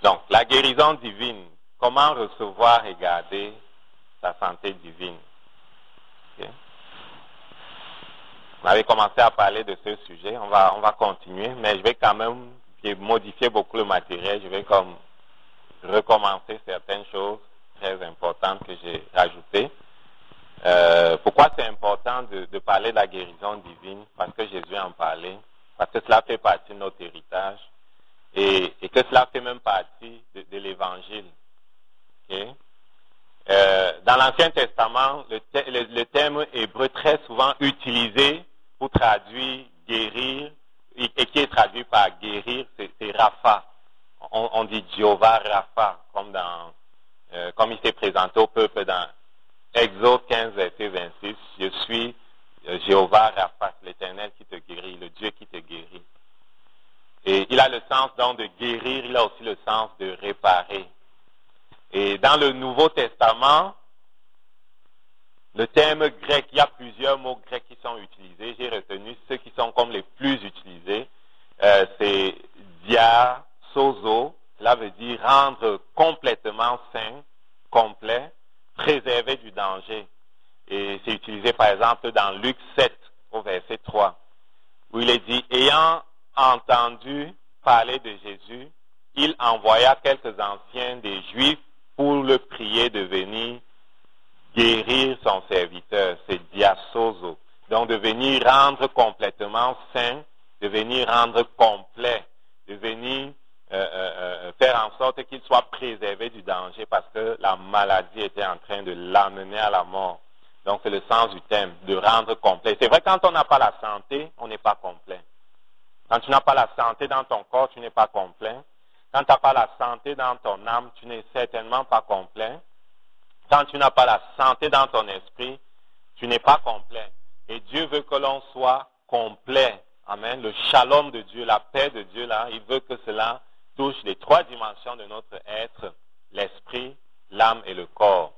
Donc, la guérison divine, comment recevoir et garder sa santé divine. Okay. On avait commencé à parler de ce sujet, on va continuer, mais je vais quand même modifier beaucoup le matériel, je vais comme recommencer certaines choses très importantes que j'ai rajoutées. Pourquoi c'est important de parler de la guérison divine? Parce que Jésus en parlait, parce que cela fait partie de notre héritage et que cela fait même partie de l'Évangile. Okay? Dans l'Ancien Testament, le terme hébreu très souvent utilisé pour traduire guérir et qui est traduit par guérir, c'est Rapha. On dit Jéhovah Rapha, comme il s'est présenté au peuple dans Exode 15, verset 26. Je suis Jéhovah Rapha, l'Éternel qui te guérit, le Dieu qui te guérit. Et il a le sens donc de guérir, il a aussi le sens de réparer. Et dans le Nouveau Testament, le terme grec, il y a plusieurs mots grecs qui sont utilisés. J'ai retenu ceux qui sont comme les plus utilisés. C'est diasozo, cela veut dire rendre complètement sain, complet, préserver du danger. Et c'est utilisé par exemple dans Luc 7 au verset 3, où il est dit, ayant entendu parler de Jésus, il envoya quelques anciens des Juifs pour le prier de venir guérir son serviteur, c'est diasozo. Donc de venir rendre complètement sain, de venir rendre complet, de venir faire en sorte qu'il soit préservé du danger parce que la maladie était en train de l'amener à la mort. Donc c'est le sens du terme, de rendre complet. C'est vrai, quand on n'a pas la santé, on n'est pas complet. Quand tu n'as pas la santé dans ton corps, tu n'es pas complet. Quand tu n'as pas la santé dans ton âme, tu n'es certainement pas complet. Quand tu n'as pas la santé dans ton esprit, tu n'es pas complet. Et Dieu veut que l'on soit complet. Amen. Le shalom de Dieu, la paix de Dieu, là, il veut que cela touche les trois dimensions de notre être, l'esprit, l'âme et le corps.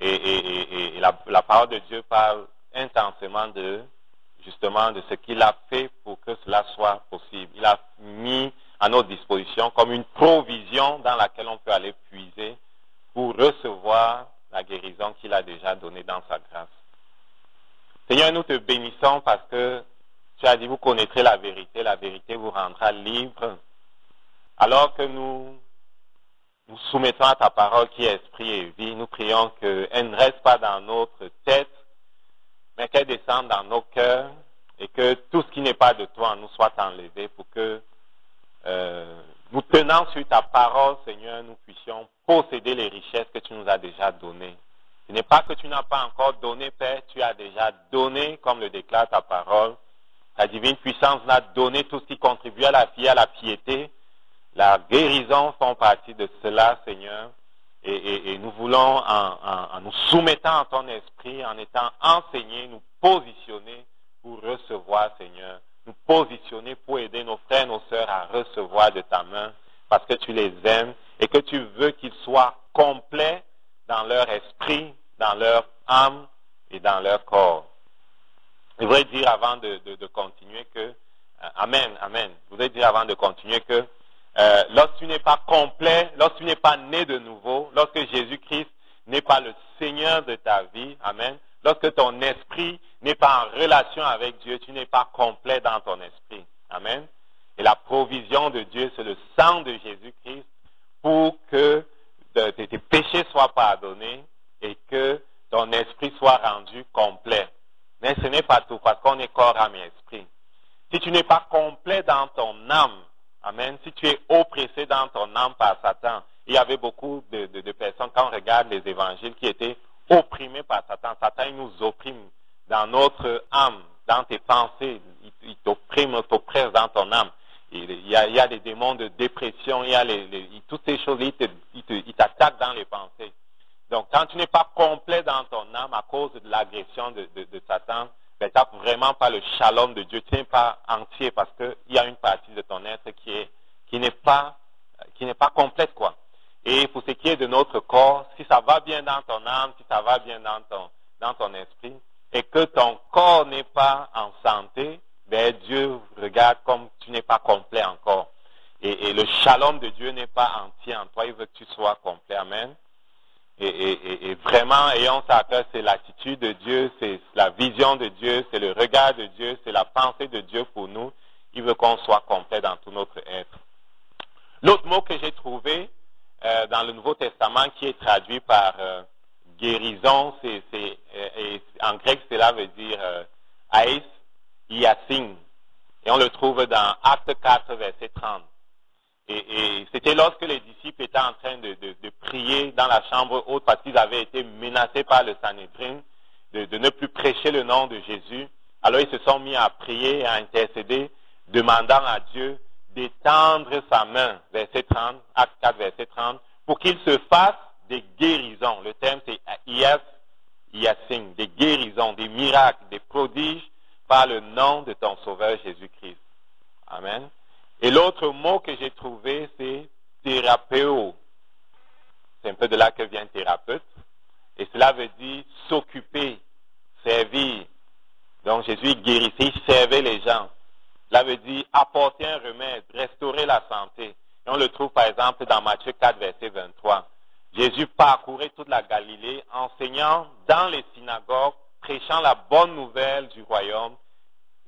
Et la parole de Dieu parle intensément justement de ce qu'il a fait pour que cela soit possible. Il a mis à notre disposition comme une provision dans laquelle on peut aller puiser pour recevoir la guérison qu'il a déjà donnée dans sa grâce. Seigneur, nous te bénissons parce que tu as dit, vous connaîtrez la vérité vous rendra libre. Alors que nous soumettons à ta parole qui est esprit et vie, nous prions qu'elle ne reste pas dans notre tête, mais qu'elle descende dans nos cœurs et que tout ce qui n'est pas de toi en nous soit enlevé pour que nous tenant sur ta parole, Seigneur, nous puissions posséder les richesses que tu nous as déjà données. Ce n'est pas que tu n'as pas encore donné, Père, tu as déjà donné, comme le déclare ta parole. Ta divine puissance nous a donné tout ce qui contribue à la vie, à la piété. La guérison font partie de cela, Seigneur. Et nous voulons, en nous soumettant à ton esprit, en étant enseignés, nous positionner pour recevoir, Seigneur. Nous positionner pour aider nos frères et nos sœurs à recevoir de ta main parce que tu les aimes et que tu veux qu'ils soient complets dans leur esprit, dans leur âme et dans leur corps. Je voudrais dire avant de continuer que, Amen. Je voudrais dire avant de continuer que lorsque tu n'es pas complet, lorsque tu n'es pas né de nouveau, lorsque Jésus-Christ n'est pas le Seigneur de ta vie, Amen, lorsque ton esprit n'est pas en relation avec Dieu, tu n'es pas complet dans ton esprit. Amen. Et la provision de Dieu, c'est le sang de Jésus-Christ pour que tes péchés soient pardonnés et que ton esprit soit rendu complet. Mais ce n'est pas tout, parce qu'on est corps, âme et esprit. Si tu n'es pas complet dans ton âme, amen, si tu es oppressé dans ton âme par Satan, il y avait beaucoup de personnes, quand on regarde les évangiles, qui étaient opprimés par Satan. Satan, il nous opprime dans notre âme, dans tes pensées. Il t'oppresse dans ton âme. Il y a des démons de dépression, il y a toutes ces choses, il t'attaque dans les pensées. Donc, quand tu n'es pas complet dans ton âme à cause de l'agression de Satan, ben, tu n'as vraiment pas le shalom de Dieu. Tu n'es pas entier parce qu'il y a une partie de ton être qui n'est pas complète, quoi. Et pour ce qui est de notre corps, si ça va bien dans ton âme, si ça va bien dans ton esprit, et que ton corps n'est pas en santé, ben Dieu regarde comme tu n'es pas complet encore. Et le shalom de Dieu n'est pas entier en toi, il veut que tu sois complet. Amen. Et vraiment, ayons ça à cœur, c'est l'attitude de Dieu, c'est la vision de Dieu, c'est le regard de Dieu, c'est la pensée de Dieu pour nous. Il veut qu'on soit complet dans tout notre être. L'autre mot que j'ai trouvé dans le Nouveau Testament qui est traduit par guérison, en grec cela veut dire aïs, iasin. Et on le trouve dans Acte 4, verset 30. Et c'était lorsque les disciples étaient en train de prier dans la chambre haute parce qu'ils avaient été menacés par le Sanhédrin de ne plus prêcher le nom de Jésus. Alors ils se sont mis à prier, à intercéder, demandant à Dieu d'étendre sa main, verset 30, Acte 4, verset 30, pour qu'il se fasse des guérisons. Le terme c'est iasin, des guérisons, des miracles, des prodiges par le nom de ton Sauveur Jésus-Christ. Amen. Et l'autre mot que j'ai trouvé, c'est thérapéo. C'est un peu de là que vient thérapeute. Et cela veut dire s'occuper, servir. Donc Jésus guérissait, il servait les gens. Cela veut dire apporter un remède, restaurer la santé. Et on le trouve par exemple dans Matthieu 4, verset 23. Jésus parcourait toute la Galilée, enseignant dans les synagogues, prêchant la bonne nouvelle du royaume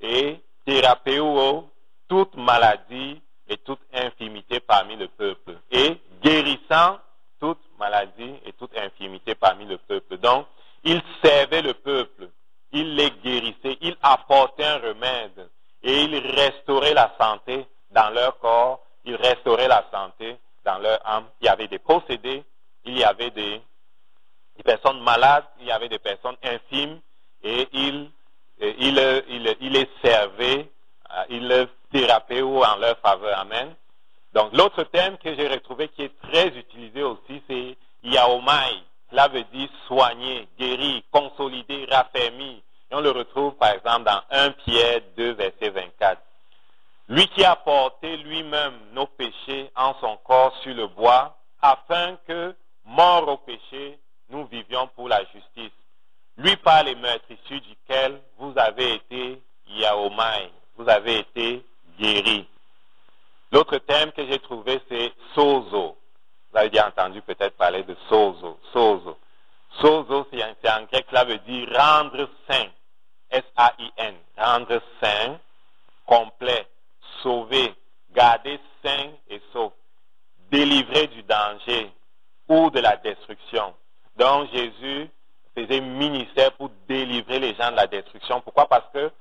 et thérapéo, toute maladie et toute infirmité parmi le peuple. Et guérissant toute maladie et toute infirmité parmi le peuple. Donc, il servait le peuple, il les guérissait, il apportait un remède et il restaurait la santé dans leur corps, il restaurait la santé dans leur âme. Il y avait des possédés, il y avait des personnes malades, il y avait des personnes infirmes et il les servait, il les thérapéo en leur faveur. Amen. Donc, l'autre terme que j'ai retrouvé qui est très utilisé aussi, c'est yaomai. Cela veut dire soigner, guérir, consolider, raffermir. Et on le retrouve, par exemple, dans 1 Pierre 2, verset 24. Lui qui a porté lui-même nos péchés en son corps sur le bois, afin que, morts au péché, nous vivions pour la justice. Lui par les meurtrissures duquel vous avez été yaomai, vous avez été guéris. L'autre terme que j'ai trouvé, c'est sozo. Vous avez déjà entendu peut-être parler de sozo. Sozo. Sozo, c'est en grec, cela veut dire rendre saint. S-A-I-N. Rendre saint, complet, sauver, garder saint et sauf. Délivrer du danger ou de la destruction. Donc Jésus faisait ministère pour délivrer les gens de la destruction. Pourquoi? Parce que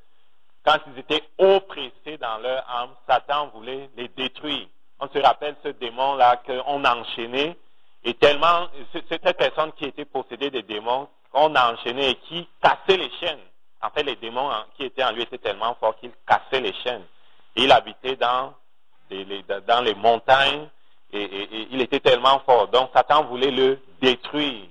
quand ils étaient oppressés dans leur âme, Satan voulait les détruire. On se rappelle ce démon-là qu'on a enchaîné, et tellement, cette personne qui était possédée des démons, on a enchaîné et qui cassait les chaînes. En fait, les démons qui étaient en lui étaient tellement forts qu'ils cassaient les chaînes. Et il habitait dans les montagnes, et il était tellement fort. Donc, Satan voulait le détruire.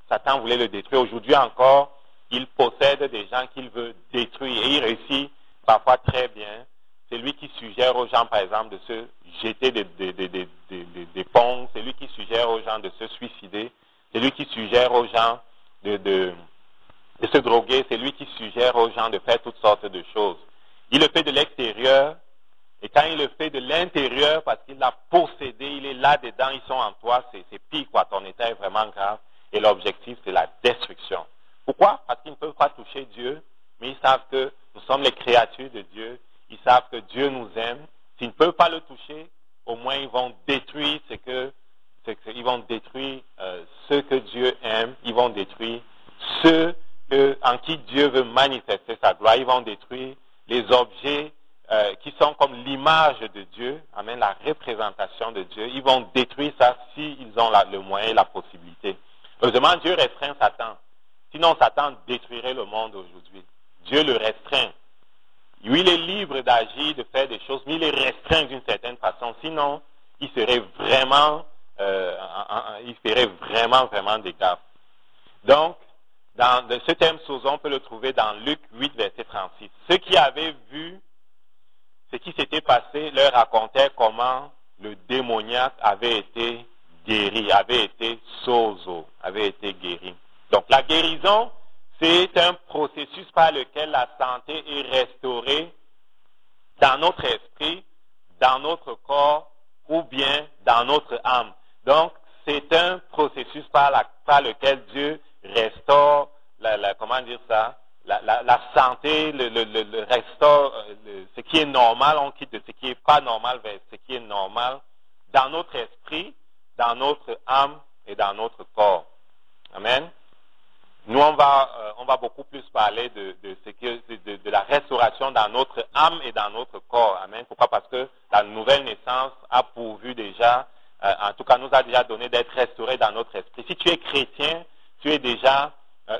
Satan voulait le détruire. Aujourd'hui encore, il possède des gens qu'il veut détruire, et il réussit parfois très bien. C'est lui qui suggère aux gens, par exemple, de se jeter des ponts. C'est lui qui suggère aux gens de se suicider. C'est lui qui suggère aux gens de se droguer. C'est lui qui suggère aux gens de faire toutes sortes de choses. Il le fait de l'extérieur. Et quand il le fait de l'intérieur, parce qu'il l'a possédé, il est là-dedans, ils sont en toi, c'est pire, quoi. Ton état est vraiment grave. Et l'objectif, c'est la destruction. Pourquoi? Parce qu'ils ne peuvent pas toucher Dieu, mais ils savent que nous sommes les créatures de Dieu. Ils savent que Dieu nous aime. S'ils ne peuvent pas le toucher, au moins ils vont détruire ils vont détruire ceux que Dieu aime. Ils vont détruire ceux en qui Dieu veut manifester sa gloire. Ils vont détruire les objets qui sont comme l'image de Dieu, amen, la représentation de Dieu. Ils vont détruire ça s'ils ont le moyen et la possibilité. Heureusement, Dieu restreint Satan. Sinon, Satan détruirait le monde aujourd'hui. Dieu le restreint. Lui, il est libre d'agir, de faire des choses, mais il est restreint d'une certaine façon. Sinon, il serait vraiment, vraiment des gaffes. Donc, dans ce thème sozo, on peut le trouver dans Luc 8, verset 36. Ceux qui avaient vu ce qui s'était passé leur racontaient comment le démoniaque avait été guéri, avait été sozo, avait été guéri. Donc, la guérison, c'est un processus par lequel la santé est restaurée dans notre esprit, dans notre corps, ou bien dans notre âme. Donc, c'est un processus par lequel Dieu restaure, comment dire ça, la santé, le restaure ce qui est normal, on quitte de ce qui n'est pas normal vers ce qui est normal dans notre esprit, dans notre âme et dans notre corps. Amen. Nous, on va beaucoup plus parler de la restauration dans notre âme et dans notre corps. Amen. Pourquoi? Parce que la nouvelle naissance a pourvu déjà, en tout cas nous a déjà donné d'être restaurés dans notre esprit. Si tu es chrétien, tu es déjà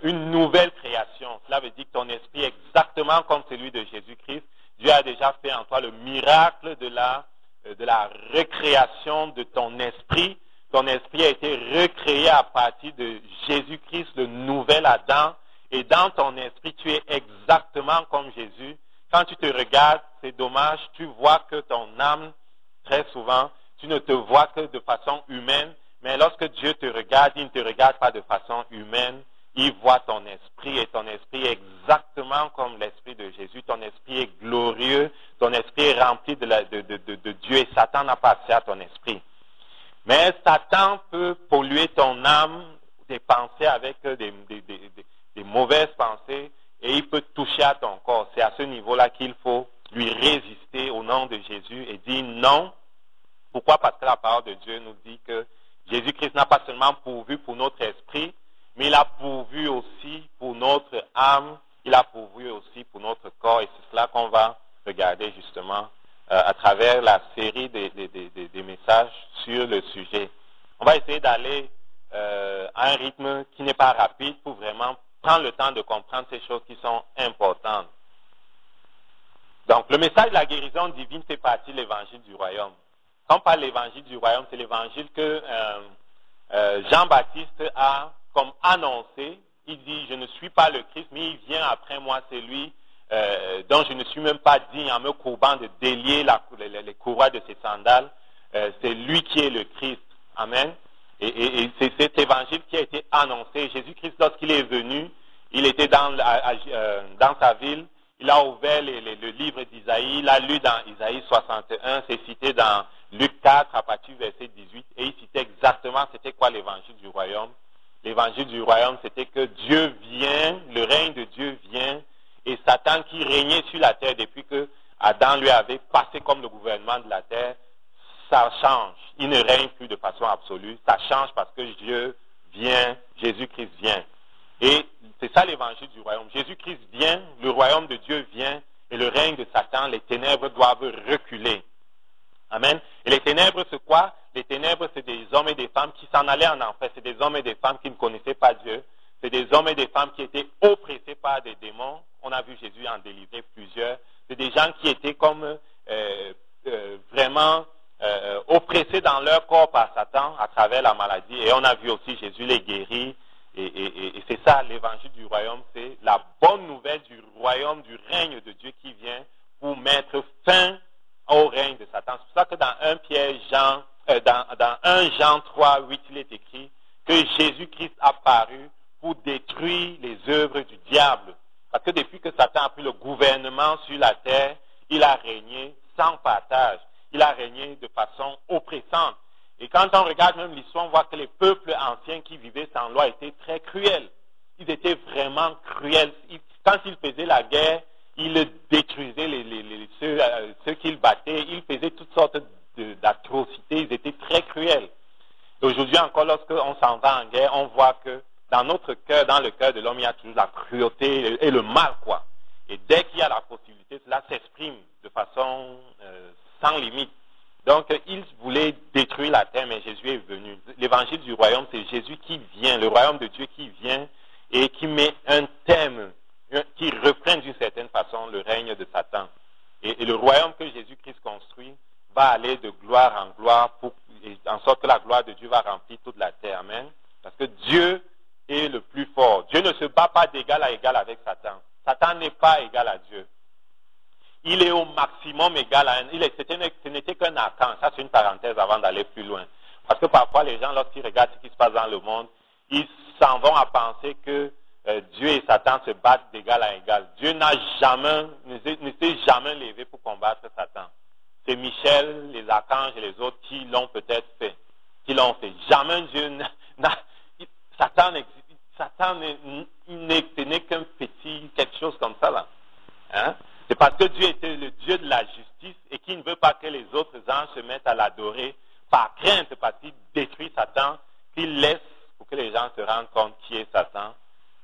une nouvelle création. Cela veut dire que ton esprit est exactement comme celui de Jésus-Christ. Dieu a déjà fait en toi le miracle de la recréation de ton esprit. Ton esprit a été recréé à partir de Jésus-Christ, le nouvel Adam. Et dans ton esprit, tu es exactement comme Jésus. Quand tu te regardes, c'est dommage, tu vois que ton âme, très souvent, tu ne te vois que de façon humaine. Mais lorsque Dieu te regarde, il ne te regarde pas de façon humaine. Il voit ton esprit et ton esprit est exactement comme l'esprit de Jésus. Ton esprit est glorieux, ton esprit est rempli de Dieu et Satan n'a pas accès à ton esprit. Mais Satan peut polluer ton âme, tes pensées avec des mauvaises pensées et il peut toucher à ton corps. C'est à ce niveau-là qu'il faut lui résister au nom de Jésus et dire non. Pourquoi? Parce que la parole de Dieu nous dit que Jésus-Christ n'a pas seulement pourvu pour notre esprit, mais il a pourvu aussi pour notre âme, il a pourvu aussi pour notre corps et c'est cela qu'on va regarder justement à travers la série des messages sur le sujet. On va essayer d'aller à un rythme qui n'est pas rapide pour vraiment prendre le temps de comprendre ces choses qui sont importantes. Donc, le message de la guérison divine fait partie de l'évangile du royaume. Quand on parle de l'évangile du royaume, c'est l'évangile que Jean-Baptiste a comme annoncé. Il dit, je ne suis pas le Christ, mais il vient après moi, c'est lui dont je ne suis même pas digne en me courbant de délier les courroies de ses sandales. C'est lui qui est le Christ. Amen. Et c'est cet évangile qui a été annoncé. Jésus-Christ, lorsqu'il est venu, il était dans sa ville, il a ouvert le livre d'Isaïe, il a lu dans Isaïe 61, c'est cité dans Luc 4 à partir du verset 18, et il citait exactement c'était quoi l'évangile du royaume. L'évangile du royaume, c'était que Dieu vient, le règne de Dieu vient, et Satan qui régnait sur la terre depuis que Adam lui avait passé comme le gouvernement de la terre, ça change. Il ne règne plus de façon absolue. Ça change parce que Dieu vient, Jésus-Christ vient. Et c'est ça l'évangile du royaume. Jésus-Christ vient, le royaume de Dieu vient, et le règne de Satan, les ténèbres doivent reculer. Amen. Et les ténèbres, c'est quoi? Les ténèbres, c'est des hommes et des femmes qui s'en allaient en enfer. C'est des hommes et des femmes qui ne connaissaient pas Dieu. C'est des hommes et des femmes qui étaient oppressés par des démons. On a vu Jésus en délivrer plusieurs. C'est des gens qui étaient comme vraiment oppressés dans leur corps par Satan à travers la maladie. Et on a vu aussi Jésus les guérir. Et c'est ça, l'évangile du royaume, c'est la bonne nouvelle du royaume, du règne de Dieu qui vient pour mettre fin au règne de Satan. C'est pour ça que dans 1 Jean 3, 8, il est écrit que Jésus-Christ a paru pour détruire les œuvres du diable. Parce que depuis que Satan a pris le gouvernement sur la terre, il a régné sans partage. Il a régné de façon oppressante. Et quand on regarde même l'histoire, on voit que les peuples anciens qui vivaient sans loi étaient très cruels. Ils étaient vraiment cruels. Quand ils faisaient la guerre, ils détruisaient ceux qu'ils battaient. Ils faisaient toutes sortes d'atrocités. Ils étaient très cruels. Et aujourd'hui encore, lorsqu'on s'en va en guerre, on voit que dans notre cœur, dans le cœur de l'homme, il y a toujours la cruauté et le mal, quoi. Et dès qu'il y a la possibilité, cela s'exprime de façon sans limite. Donc, ils voulaient détruire la terre, mais Jésus est venu. L'évangile du royaume, c'est Jésus qui vient, le royaume de Dieu qui vient et qui met un thème, qui reprend d'une certaine façon le règne de Satan. Et le royaume que Jésus-Christ construit va aller de gloire en gloire, en sorte que la gloire de Dieu va remplir toute la terre. Amen. Parce que Dieu est le plus fort. Dieu ne se bat pas d'égal à égal avec Satan. Satan n'est pas égal à Dieu. Il est au maximum égal à ce n'était qu'un archange. Ça, c'est une parenthèse avant d'aller plus loin. Parce que parfois, les gens, lorsqu'ils regardent ce qui se passe dans le monde, ils s'en vont à penser que Dieu et Satan se battent d'égal à égal. Dieu ne s'est jamais levé pour combattre Satan. c'est Michel, les archanges et les autres qui l'ont peut-être fait. Qui l'ont fait. Jamais Dieu n'a... Satan n'est qu'un petit, quelque chose comme ça là. Hein? C'est parce que Dieu était le Dieu de la justice et qu'il ne veut pas que les autres anges se mettent à l'adorer par crainte, parce qu'il détruit Satan, qu'il laisse pour que les gens se rendent compte qui est Satan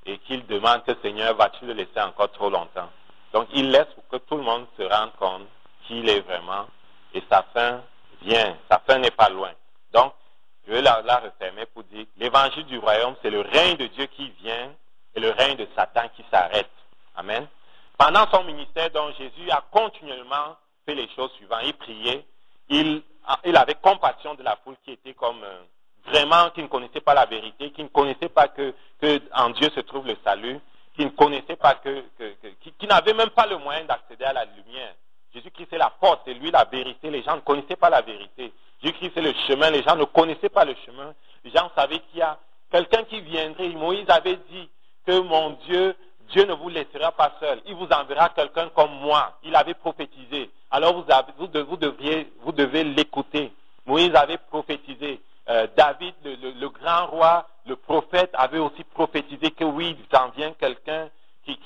et qu'il demande que Seigneur, vas-tu le laisser encore trop longtemps? Donc il laisse pour que tout le monde se rende compte qui il est vraiment et sa fin vient, sa fin n'est pas loin. Donc, je vais la refermer pour dire l'évangile du royaume, c'est le règne de Dieu qui vient et le règne de Satan qui s'arrête. Amen. Pendant son ministère, donc, Jésus a continuellement fait les choses suivantes. Il priait, il avait compassion de la foule qui était comme vraiment, qui ne connaissait pas la vérité, qui ne connaissait pas que en Dieu se trouve le salut, qui ne connaissait pas qui n'avait même pas le moyen d'accéder à la lumière. Jésus-Christ est la porte, c'est lui la vérité. Les gens ne connaissaient pas la vérité. Jésus-Christ est le chemin, les gens ne connaissaient pas le chemin. Les gens savaient qu'il y a quelqu'un qui viendrait. Moïse avait dit que mon Dieu, Dieu ne vous laissera pas seul. Il vous enverra quelqu'un comme moi. Il avait prophétisé. Alors vous devez l'écouter. Moïse avait prophétisé. David, le grand roi, le prophète, avait aussi prophétisé que oui, il s'en vient quelqu'un qui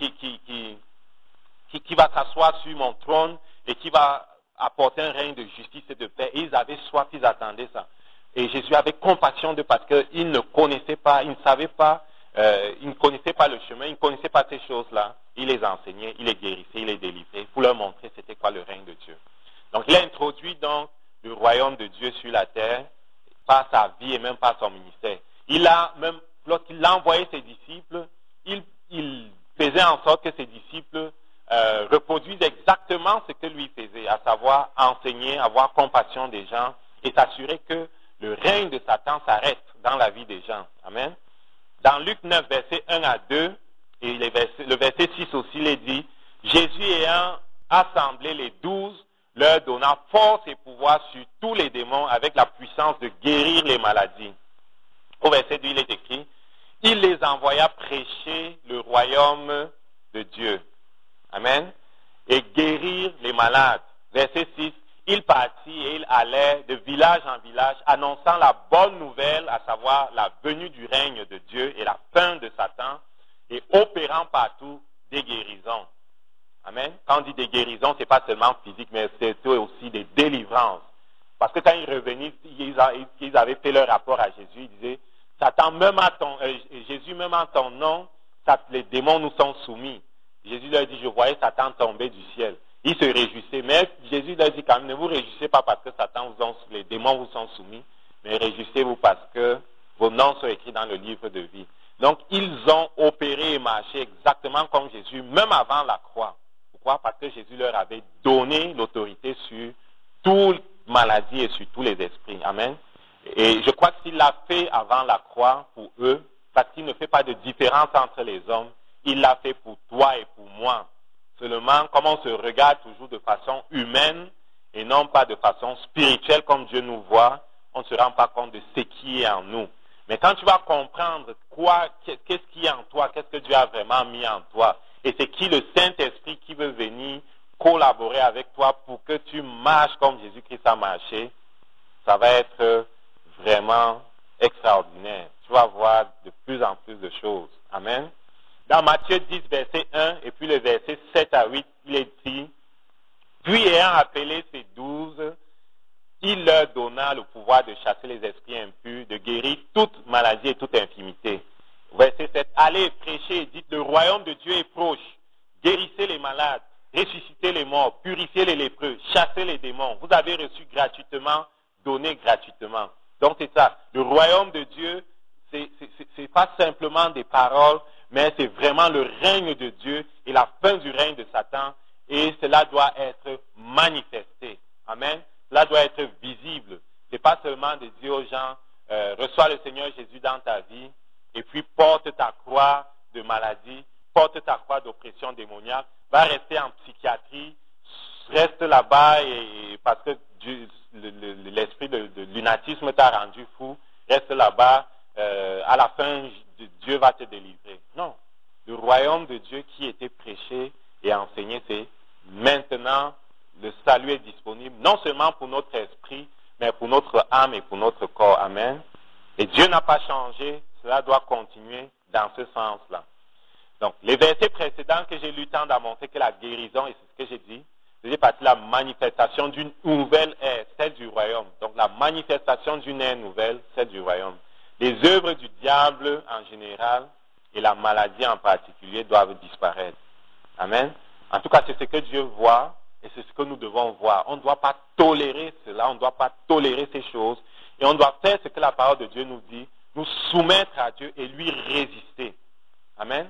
va s'asseoir sur mon trône et qui va apporter un règne de justice et de paix. Et ils avaient soif, ils attendaient ça. Et Jésus avait compassion d'eux parce qu'ils ne connaissaient pas, ils ne savaient pas, ils ne connaissaient pas le chemin, ils ne connaissaient pas ces choses-là. Il les enseignait, il les guérissait, il les délivrait pour leur montrer c'était quoi le règne de Dieu. Donc il a introduit donc le royaume de Dieu sur la terre par sa vie et même par son ministère. Lorsqu'il a envoyé ses disciples, il faisait en sorte que ses disciples reproduisent exactement ce que lui faisait, à savoir enseigner, avoir compassion des gens et s'assurer que le règne de Satan s'arrête dans la vie des gens. Amen. Dans Luc 9, versets 1 à 2, et le verset 6 aussi, il est dit, Jésus ayant assemblé les 12, leur donnant force et pouvoir sur tous les démons avec la puissance de guérir les maladies. Au verset 2, il est écrit, il les envoya prêcher le royaume de Dieu. Amen. Et guérir les malades. Verset 6, il partit et il allait de village en village, annonçant la bonne nouvelle, à savoir la venue du règne de Dieu et la fin de Satan, et opérant partout des guérisons. Amen. Quand on dit des guérisons, ce n'est pas seulement physique, mais c'est aussi des délivrances. Parce que quand ils revenaient, ils avaient fait leur rapport à Jésus, ils disaient, Satan, Jésus, même en ton nom, les démons nous sont soumis. Jésus leur dit, je voyais Satan tomber du ciel. Ils se réjouissaient, mais Jésus leur dit quand même, ne vous réjouissez pas parce que les démons vous sont soumis, mais réjouissez-vous parce que vos noms sont écrits dans le livre de vie. Donc, ils ont opéré et marché exactement comme Jésus, même avant la croix. Pourquoi? Parce que Jésus leur avait donné l'autorité sur toute maladie et sur tous les esprits. Amen. Et je crois qu'il l'a fait avant la croix pour eux, parce qu'il ne fait pas de différence entre les hommes. Il l'a fait pour toi et pour moi. Seulement, comme on se regarde toujours de façon humaine et non pas de façon spirituelle comme Dieu nous voit, on ne se rend pas compte de ce qui est en nous. Mais quand tu vas comprendre qu'est-ce qui est en toi, qu'est-ce que Dieu a vraiment mis en toi, et c'est qui le Saint-Esprit qui veut venir collaborer avec toi pour que tu marches comme Jésus-Christ a marché, ça va être vraiment extraordinaire. Tu vas voir de plus en plus de choses. Amen. Dans Matthieu 10, verset 1, et puis le verset 7 à 8, il est dit, puis ayant appelé ses 12, il leur donna le pouvoir de chasser les esprits impurs, de guérir toute maladie et toute infirmité. Verset 7, allez prêcher et dites, le royaume de Dieu est proche, guérissez les malades, ressuscitez les morts, purifiez les lépreux, chassez les démons. Vous avez reçu gratuitement, donné gratuitement. Donc c'est ça, le royaume de Dieu, c'est pas simplement des paroles, mais c'est vraiment le règne de Dieu et la fin du règne de Satan, et cela doit être manifesté. Amen. Cela doit être visible. Ce n'est pas seulement de dire aux gens, reçois le Seigneur Jésus dans ta vie, et puis porte ta croix de maladie, porte ta croix d'oppression démoniaque, va rester en psychiatrie, reste là-bas, et parce que l'esprit de lunatisme t'a rendu fou, reste là-bas, à la fin, Dieu va te délivrer. Non. Le royaume de Dieu qui était prêché et enseigné, c'est maintenant le salut est disponible, non seulement pour notre esprit, mais pour notre âme et pour notre corps. Amen. Et Dieu n'a pas changé, cela doit continuer dans ce sens-là. Donc, les versets précédents que j'ai lus tendent à montrer que la guérison, et c'est ce que j'ai dit, faisait partie de la manifestation d'une nouvelle ère, celle du royaume. Donc, la manifestation d'une ère nouvelle, celle du royaume. Les œuvres du diable en général et la maladie en particulier doivent disparaître. Amen. En tout cas, c'est ce que Dieu voit et c'est ce que nous devons voir. On ne doit pas tolérer cela, on ne doit pas tolérer ces choses et on doit faire ce que la parole de Dieu nous dit, nous soumettre à Dieu et lui résister. Amen.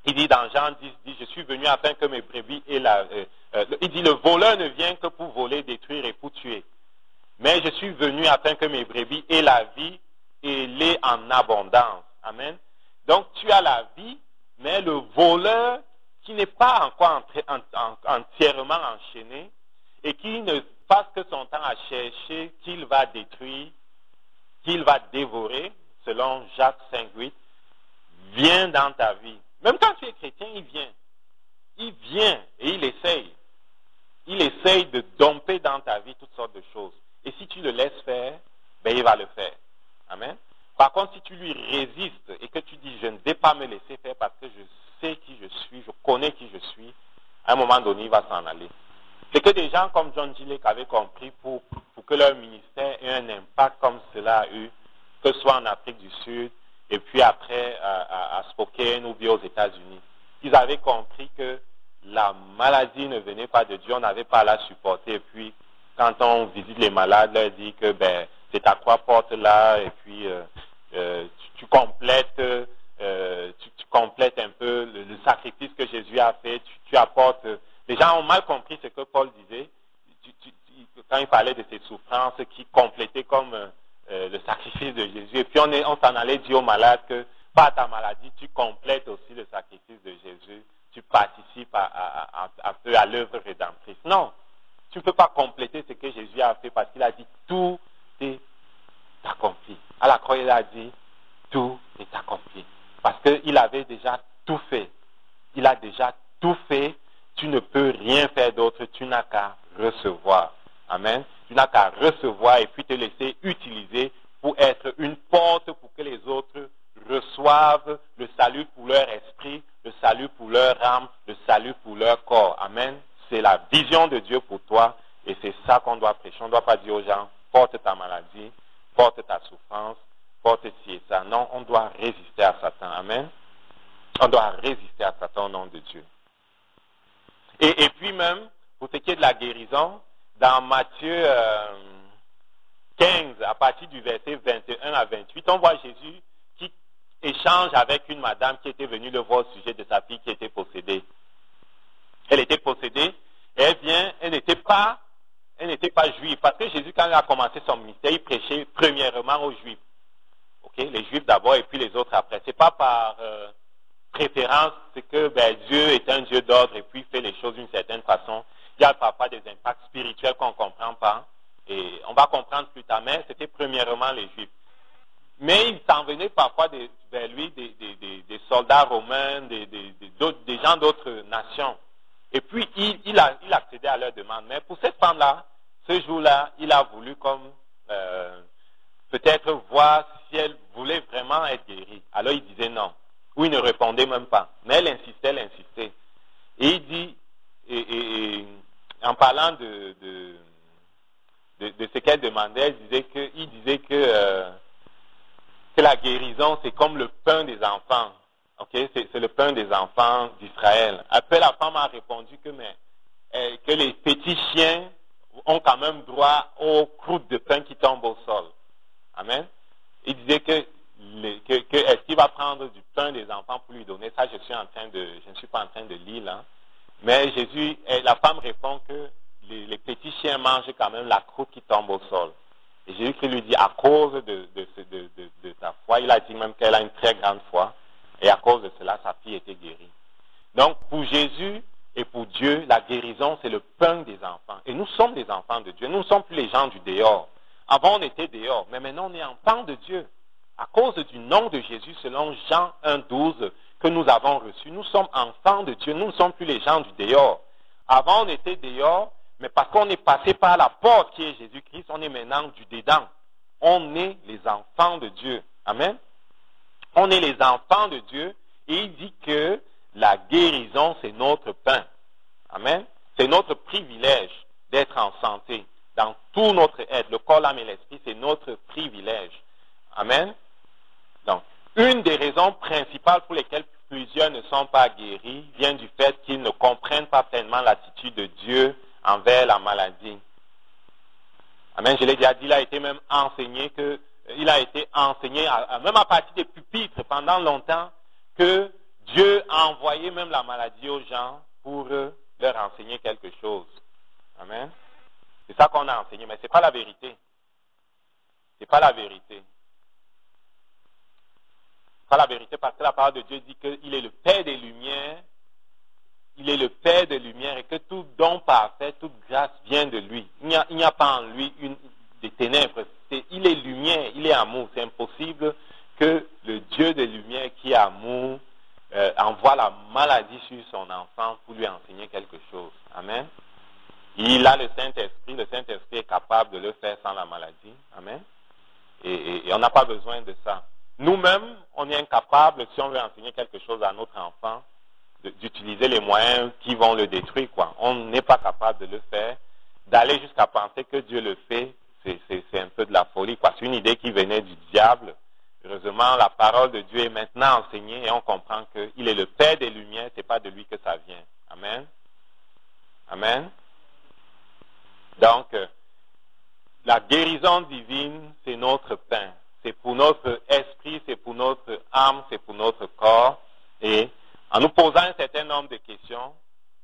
Il dit dans Jean 10, je suis venu afin que mes brebis aient il dit, le voleur ne vient que pour voler, détruire et pour tuer. Mais je suis venu afin que mes brebis aient la vie et l'aient en abondance. Amen. Donc, tu as la vie, mais le voleur qui n'est pas encore entièrement enchaîné et qui ne passe que son temps à chercher qu'il va détruire, qu'il va dévorer, selon Jacques 5,8, vient dans ta vie. Même quand tu es chrétien, il vient. Il vient et il essaye. Il essaye de domper dans ta vie toutes sortes de choses. Et si tu le laisses faire, ben il va le faire. Amen. Par contre, si tu lui résistes et que tu dis, je ne vais pas me laisser faire parce que je sais qui je suis, je connais qui je suis, à un moment donné, il va s'en aller. C'est que des gens comme John G. Lake avaient compris pour que leur ministère ait un impact comme cela a eu, que ce soit en Afrique du Sud, et puis après à Spokane ou bien aux États-Unis. Ils avaient compris que la maladie ne venait pas de Dieu, on n'avait pas à la supporter. Et puis, quand on visite les malades, on leur dit que c'est à trois portes là, et puis tu complètes un peu le sacrifice que Jésus a fait, tu apportes. Les gens ont mal compris ce que Paul disait quand il parlait de ses souffrances qui complétaient comme le sacrifice de Jésus. Et puis on s'en allait dire aux malades que par ta maladie, tu complètes aussi le sacrifice de Jésus. Tu participes un peu à l'œuvre rédemptrice. Non, tu ne peux pas compléter ce que Jésus a fait parce qu'il a dit tout est accompli. À la croix, il a dit tout est accompli. Parce qu'il avait déjà tout fait. Il a déjà tout fait. Tu ne peux rien faire d'autre. Tu n'as qu'à recevoir. Amen. Tu n'as qu'à recevoir et puis te laisser utiliser pour être une porte pour que les autres reçoivent le salut pour leur esprit, le salut pour leur âme, le salut pour leur corps. Amen. C'est la vision de Dieu pour toi et c'est ça qu'on doit prêcher. On ne doit pas dire aux gens, porte ta maladie, porte ta souffrance, porte ci et ça. Non, on doit résister à Satan. Amen. On doit résister à Satan au nom de Dieu. Et puis même, pour ce qui est de la guérison, dans Matthieu 15, à partir du verset 21 à 28, on voit Jésus qui échange avec une madame qui était venue le voir au sujet de sa fille qui était possédée. Elle était possédée et elle n'était pas juive. Parce que Jésus, quand il a commencé son ministère, il prêchait premièrement aux juifs. Okay? Les juifs d'abord et puis les autres après. Ce n'est pas par préférence, c'est que Dieu est un Dieu d'ordre et puis il fait les choses d'une certaine façon. Il y a parfois des impacts spirituels qu'on ne comprend pas. Et on va comprendre plus tard, mais c'était premièrement les Juifs. Mais il s'en venait parfois vers lui des soldats romains, des gens d'autres nations. Et puis il accédait à leurs demandes. Mais pour cette femme-là, ce jour-là, il a voulu comme peut-être voir si elle voulait vraiment être guérie. Alors il disait non. Ou il ne répondait même pas. Mais elle insistait. Et il dit, en parlant de ce qu'elle demandait, il disait que la guérison, c'est comme le pain des enfants. Okay? C'est le pain des enfants d'Israël. Après, la femme a répondu que les petits chiens ont quand même droit aux croûtes de pain qui tombent au sol. Amen. Il disait que est-ce qu'il va prendre du pain des enfants pour lui donner? Ça, je ne suis pas en train de lire là. Mais la femme répond que les petits chiens mangent quand même la croûte qui tombe au sol. Et Jésus-Christ lui dit, à cause de sa foi, il a dit même qu'elle a une très grande foi, et à cause de cela, sa fille était guérie. Donc, pour Jésus et pour Dieu, la guérison, c'est le pain des enfants. Et nous sommes des enfants de Dieu. Nous ne sommes plus les gens du dehors. Avant, on était dehors, mais maintenant, on est enfants de Dieu. À cause du nom de Jésus, selon Jean 1,12, que nous avons reçu, nous sommes enfants de Dieu. Nous ne sommes plus les gens du dehors. Avant, on était dehors, Mais parce qu'on est passé par la porte qui est Jésus-Christ, on est maintenant du dedans. On est les enfants de Dieu. Amen. On est les enfants de Dieu et il dit que la guérison, c'est notre pain. Amen. C'est notre privilège d'être en santé. Dans tout notre être, le corps, l'âme et l'esprit, c'est notre privilège. Amen. Donc, une des raisons principales pour lesquelles plusieurs ne sont pas guéris vient du fait qu'ils ne comprennent pas pleinement l'attitude de Dieu envers la maladie. Amen. Je l'ai déjà dit, il a été même enseigné même à partir des pupitres pendant longtemps, que Dieu a envoyé même la maladie aux gens pour leur enseigner quelque chose. Amen. C'est ça qu'on a enseigné, mais ce n'est pas la vérité. Ce n'est pas la vérité. Pas la vérité parce que la parole de Dieu dit qu'il est le Père des Lumières. Il est le Père des Lumières et que tout don parfait, toute grâce vient de lui. Il n'y a pas en lui des ténèbres. Il est lumière, il est amour. C'est impossible que le Dieu des Lumières qui est amour envoie la maladie sur son enfant pour lui enseigner quelque chose. Amen. Il a le Saint-Esprit. Le Saint-Esprit est capable de le faire sans la maladie. Amen. Et on n'a pas besoin de ça. Nous-mêmes, on est incapables, si on veut enseigner quelque chose à notre enfant, d'utiliser les moyens qui vont le détruire, quoi. On n'est pas capable de le faire. D'aller jusqu'à penser que Dieu le fait, c'est un peu de la folie, quoi. C'est une idée qui venait du diable. Heureusement, la parole de Dieu est maintenant enseignée et on comprend qu'il est le Père des Lumières, c'est pas de lui que ça vient. Amen. Amen. Donc, la guérison divine, c'est notre pain. C'est pour notre esprit, c'est pour notre âme, c'est pour notre corps. Et en nous posant un certain nombre de questions,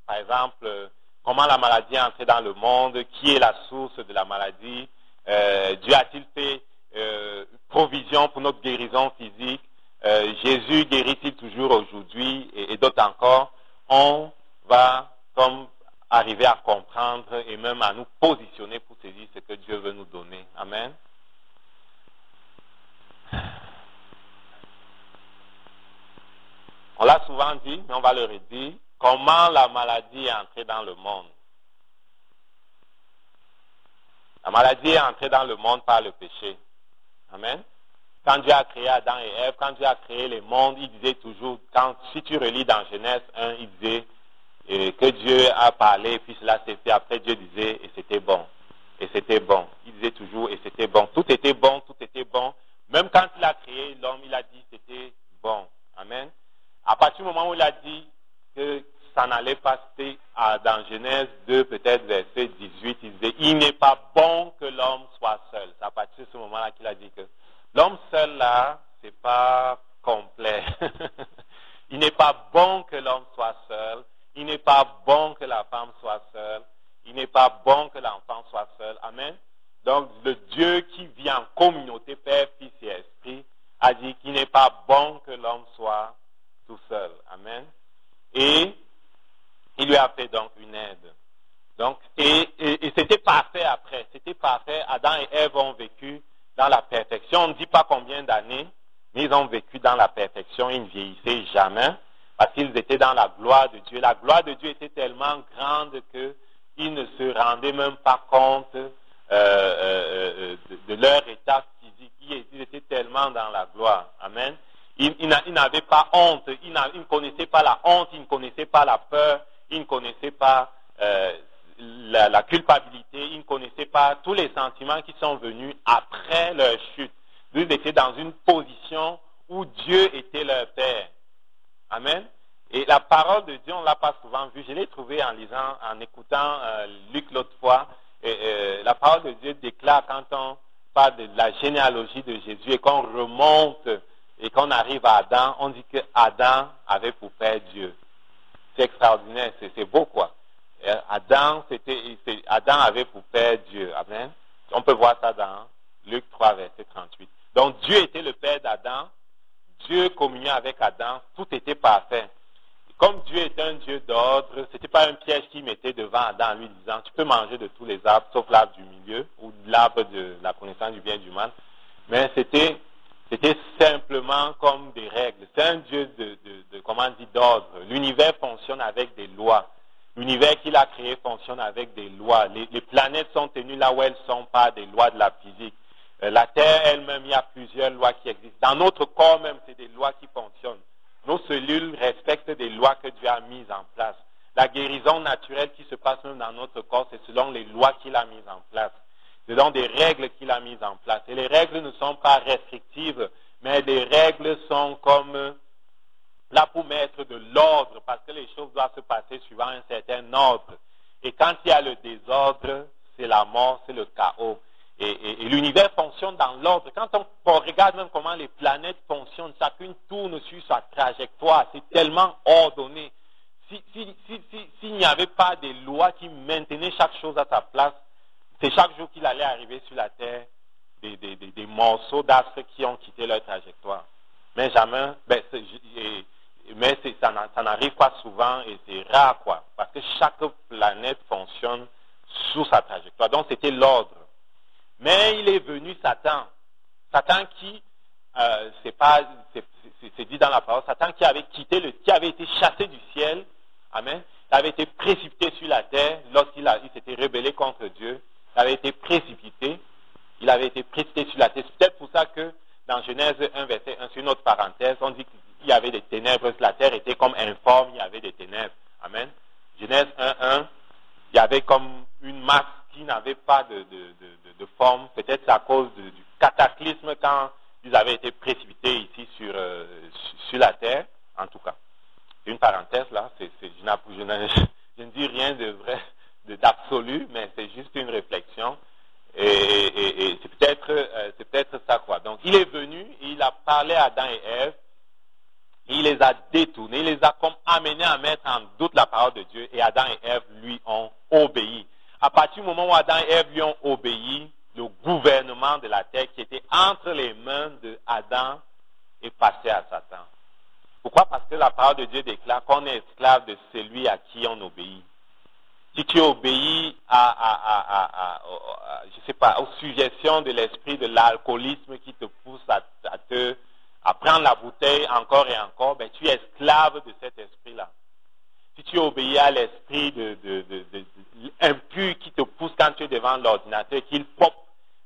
par exemple, comment la maladie est entrée dans le monde, qui est la source de la maladie, Dieu a-t-il fait provision pour notre guérison physique, Jésus guérit-il toujours aujourd'hui, et d'autres encore, on va comme arriver à comprendre et même à nous positionner pour saisir ce que Dieu veut nous donner. Amen. On l'a souvent dit, mais on va le redire. Comment la maladie est entrée dans le monde? La maladie est entrée dans le monde par le péché. Amen. Quand Dieu a créé Adam et Ève, quand Dieu a créé les mondes, il disait toujours, si tu relis dans Genèse 1, il disait que Dieu a parlé, puis cela s'est fait. Après, Dieu disait, et c'était bon. Et c'était bon. Il disait toujours, et c'était bon. Tout était bon, tout était bon. Même quand il a créé l'homme, il a dit, c'était bon. Amen. À partir du moment où il a dit que ça n'allait pas, c'était dans Genèse 2, peut-être verset 18, il disait, il n'est pas bon que l'homme soit seul. C'est à partir de ce moment-là qu'il a dit que l'homme seul là, c'est pas complet. Il n'est pas bon que l'homme soit seul. Il n'est pas bon que la femme soit seule. Il n'est pas bon que l'enfant soit seul. Amen. Donc, le Dieu qui vit en communauté, Père, Fils et Esprit, a dit qu'il n'est pas bon que l'homme soit tout seul. Amen. Et il lui a fait donc une aide. Donc, et c'était parfait après. C'était parfait. Adam et Ève ont vécu dans la perfection. On ne dit pas combien d'années, mais ils ont vécu dans la perfection. Ils ne vieillissaient jamais parce qu'ils étaient dans la gloire de Dieu. La gloire de Dieu était tellement grande qu'ils ne se rendaient même pas compte de leur état physique. Ils étaient tellement dans la gloire. Amen. Ils n'avaient pas honte. Ils ne connaissaient pas la honte. Ils ne connaissaient pas la peur. Ils ne connaissaient pas la culpabilité. Ils ne connaissaient pas tous les sentiments qui sont venus après leur chute. Ils étaient dans une position où Dieu était leur Père. Amen. Et la parole de Dieu, on ne l'a pas souvent vue. Je l'ai trouvée en écoutant Luc l'autre fois. La parole de Dieu déclare quand on parle de la généalogie de Jésus et qu'on remonte et qu'on arrive à Adam, on dit que Adam avait pour père Dieu. C'est extraordinaire, c'est beau quoi. Adam avait pour père Dieu. Amen. On peut voir ça dans Luc 3, verset 38. Donc Dieu était le père d'Adam. Dieu communiait avec Adam. Tout était parfait. Comme Dieu est un Dieu d'ordre, ce n'était pas un piège qu'il mettait devant Adam en lui disant, tu peux manger de tous les arbres sauf l'arbre du milieu ou de l'arbre de la connaissance du bien et du mal. Mais c'était simplement comme des règles. C'est un Dieu comment on dit, d'ordre. L'univers fonctionne avec des lois. L'univers qu'il a créé fonctionne avec des lois. Les planètes sont tenues là où elles sont par des lois de la physique. La Terre elle-même, il y a plusieurs lois qui existent. Dans notre corps même, c'est des lois qui fonctionnent. Nos cellules respectent des lois que Dieu a mises en place. La guérison naturelle qui se passe même dans notre corps, c'est selon les lois qu'il a mises en place. Selon des règles qu'il a mises en place. Et les règles ne sont pas restrictives, mais les règles sont comme là pour mettre de l'ordre, parce que les choses doivent se passer suivant un certain ordre. Et quand il y a le désordre, c'est la mort, c'est le chaos. Et l'univers fonctionne dans l'ordre. Quand on regarde même comment les planètes fonctionnent, chacune tourne sur sa trajectoire. C'est tellement ordonné. S'il n'y avait pas des lois qui maintenaient chaque chose à sa place, c'est chaque jour qu'il allait arriver sur la Terre des morceaux d'astres qui ont quitté leur trajectoire. Mais jamais, ça n'arrive pas souvent et c'est rare, quoi. Parce que chaque planète fonctionne sous sa trajectoire. Donc c'était l'ordre. Mais il est venu Satan. Satan qui, c'est dit dans la parole, Satan qui avait été chassé du ciel, amen, il avait été précipité sur la terre lorsqu'il s'était rebellé contre Dieu, il avait été précipité sur la terre. C'est peut-être pour ça que dans Genèse 1, verset 1, sur une autre parenthèse, on dit qu'il y avait des ténèbres, la terre était comme informe, il y avait des ténèbres. Amen. Genèse 1, 1, il y avait comme une masse qui n'avait pas de forme. Peut-être c'est à cause du cataclysme quand ils avaient été précipités ici sur la terre, en tout cas. C'est une parenthèse là, je ne dis rien de vrai, d'absolu, mais c'est juste une réflexion. Et c'est peut-être ça, quoi. Donc il est venu, et il a parlé à Adam et Ève, et il les a détournés, il les a comme amenés à mettre en doute la parole de Dieu, et Adam et Ève lui ont obéi. À partir du moment où Adam et Ève lui ont obéi, le gouvernement de la terre qui était entre les mains d'Adam est passé à Satan. Pourquoi? Parce que la parole de Dieu déclare qu'on est esclave de celui à qui on obéit. Si tu obéis aux suggestions de l'esprit de l'alcoolisme qui te pousse à prendre la bouteille encore et encore, ben, tu es esclave de cet esprit-là. Si tu obéis à l'esprit impur qui te pousse quand tu es devant l'ordinateur, qu'il pop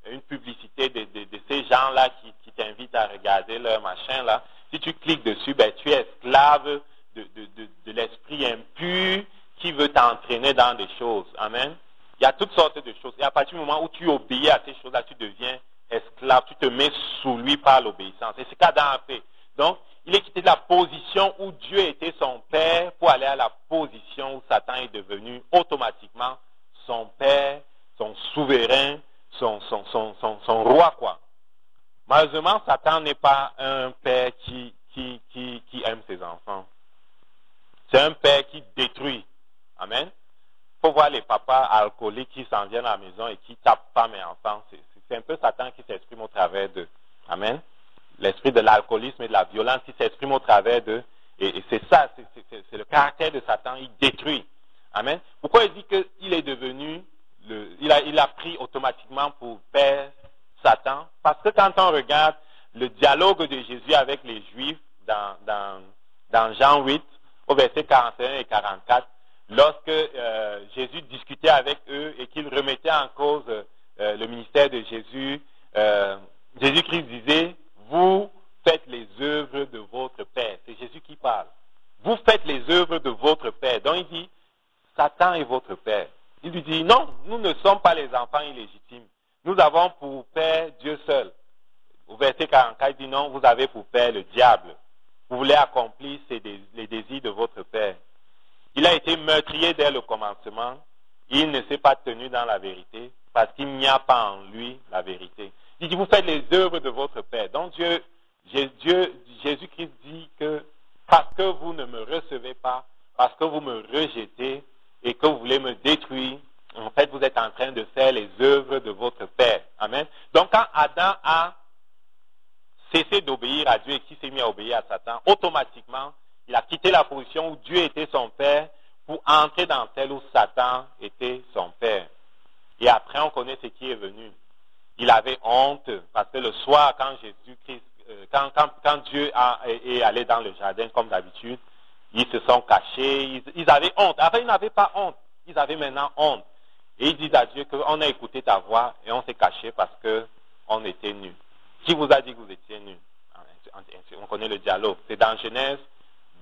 une publicité de ces gens-là qui t'invitent à regarder leur machin-là, si tu cliques dessus, ben, tu es esclave de l'esprit impur qui veut t'entraîner dans des choses. Amen. Il y a toutes sortes de choses. Et à partir du moment où tu obéis à ces choses-là, tu deviens esclave, tu te mets sous lui par l'obéissance. Et c'est ce qu'Adam a fait. Donc, il est quitté de la position où Dieu était son père pour aller à la position où Satan est devenu automatiquement son père, son souverain, son roi, quoi. Malheureusement, Satan n'est pas un père qui aime ses enfants. C'est un père qui détruit. Amen. Il faut voir les papas alcooliques qui s'en viennent à la maison et qui tapent femmes et enfants. C'est un peu Satan qui s'exprime au travers d'eux. Amen. L'esprit de l'alcoolisme et de la violence qui s'exprime au travers d'eux. Et c'est ça, c'est le caractère de Satan. Il détruit. Amen. Pourquoi il dit qu'il est devenu, il a pris automatiquement pour père Satan? Parce que quand on regarde le dialogue de Jésus avec les Juifs dans Jean 8, au verset 41 et 44, lorsque Jésus discutait avec eux et qu'il remettait en cause le ministère de Jésus, Jésus-Christ disait, vous faites les œuvres de votre Père. C'est Jésus qui parle. Vous faites les œuvres de votre Père. Donc il dit, Satan est votre Père. Il lui dit, non, nous ne sommes pas les enfants illégitimes. Nous avons pour Père Dieu seul. Au verset 44, il dit, non, vous avez pour Père le diable. Vous voulez accomplir les désirs de votre Père. Il a été meurtrier dès le commencement. Il ne s'est pas tenu dans la vérité parce qu'il n'y a pas en lui la vérité. Il dit, vous faites les œuvres de votre Père. Donc Jésus-Christ dit que parce que vous ne me recevez pas, parce que vous me rejetez et que vous voulez me détruire, en fait, vous êtes en train de faire les œuvres de votre Père. Amen. Donc, quand Adam a cessé d'obéir à Dieu et qu'il s'est mis à obéir à Satan, automatiquement, il a quitté la position où Dieu était son Père pour entrer dans celle où Satan était son Père. Et après, on connaît ce qui est venu. Il avait honte parce que le soir, quand Jésus-Christ, quand Dieu est allé dans le jardin comme d'habitude, Ils se sont cachés, ils avaient honte. Avant, ils n'avaient pas honte. Ils avaient maintenant honte. Et ils disent à Dieu qu'on a écouté ta voix et on s'est caché parce qu'on était nus. Qui vous a dit que vous étiez nus? On connaît le dialogue. C'est dans Genèse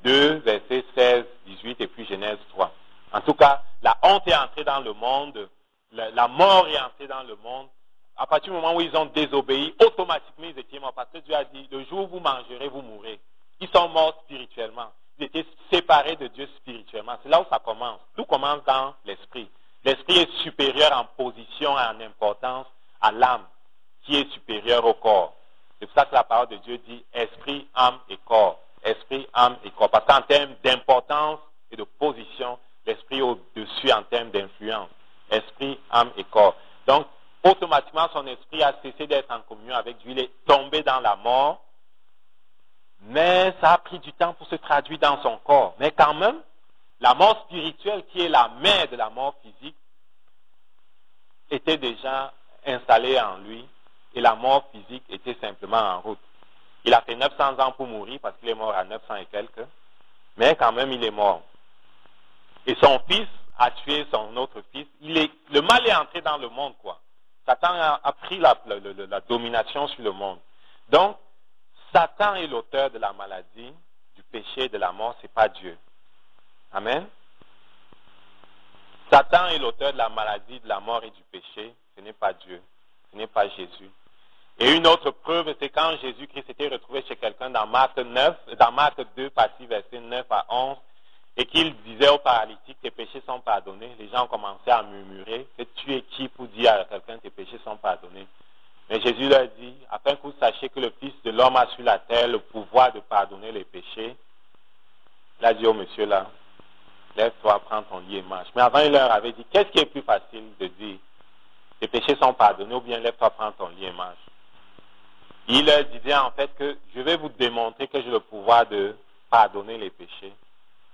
2, versets 16, 18 et puis Genèse 3. En tout cas, la honte est entrée dans le monde, la mort est entrée dans le monde. À partir du moment où ils ont désobéi, automatiquement ils étaient morts. Parce que Dieu a dit, le jour où vous mangerez, vous mourrez. Ils sont morts spirituellement. Ils étaient séparés de Dieu spirituellement. C'est là où ça commence. Tout commence dans l'esprit. L'esprit est supérieur en position et en importance à l'âme, qui est supérieure au corps. C'est pour ça que la parole de Dieu dit esprit, âme et corps. Esprit, âme et corps. Parce qu'en termes d'importance et de position, l'esprit est au-dessus en termes d'influence. Esprit, âme et corps. Donc, automatiquement, son esprit a cessé d'être en communion avec Dieu. Il est tombé dans la mort. Mais ça a pris du temps pour se traduire dans son corps. Mais quand même, la mort spirituelle, qui est la mère de la mort physique, était déjà installée en lui. Et la mort physique était simplement en route. Il a fait 900 ans pour mourir parce qu'il est mort à 900 et quelques. Mais quand même, il est mort. Et son fils a tué son autre fils. Le mal est entré dans le monde, quoi. Satan a pris la domination sur le monde. Donc, Satan est l'auteur de la maladie, du péché et de la mort, ce n'est pas Dieu. Amen. Satan est l'auteur de la maladie, de la mort et du péché, ce n'est pas Dieu, ce n'est pas Jésus. Et une autre preuve, c'est quand Jésus-Christ s'était retrouvé chez quelqu'un dans Marc 2, partie verset 9 à 11, et qu'il disait au paralytique, tes péchés sont pardonnés. Les gens ont commencé à murmurer, que tu es qui pour dire à quelqu'un, tes péchés sont pardonnés. Mais Jésus leur dit, afin que vous sachiez que le Fils de l'homme a sur la terre le pouvoir de pardonner les péchés. Il a dit au monsieur là, lève-toi, prends ton lit et marche. Mais avant, il leur avait dit, qu'est-ce qui est plus facile de dire, tes péchés sont pardonnés, ou bien lève-toi, prends ton lit et marche. Il leur disait en fait que je vais vous démontrer que j'ai le pouvoir de pardonner les péchés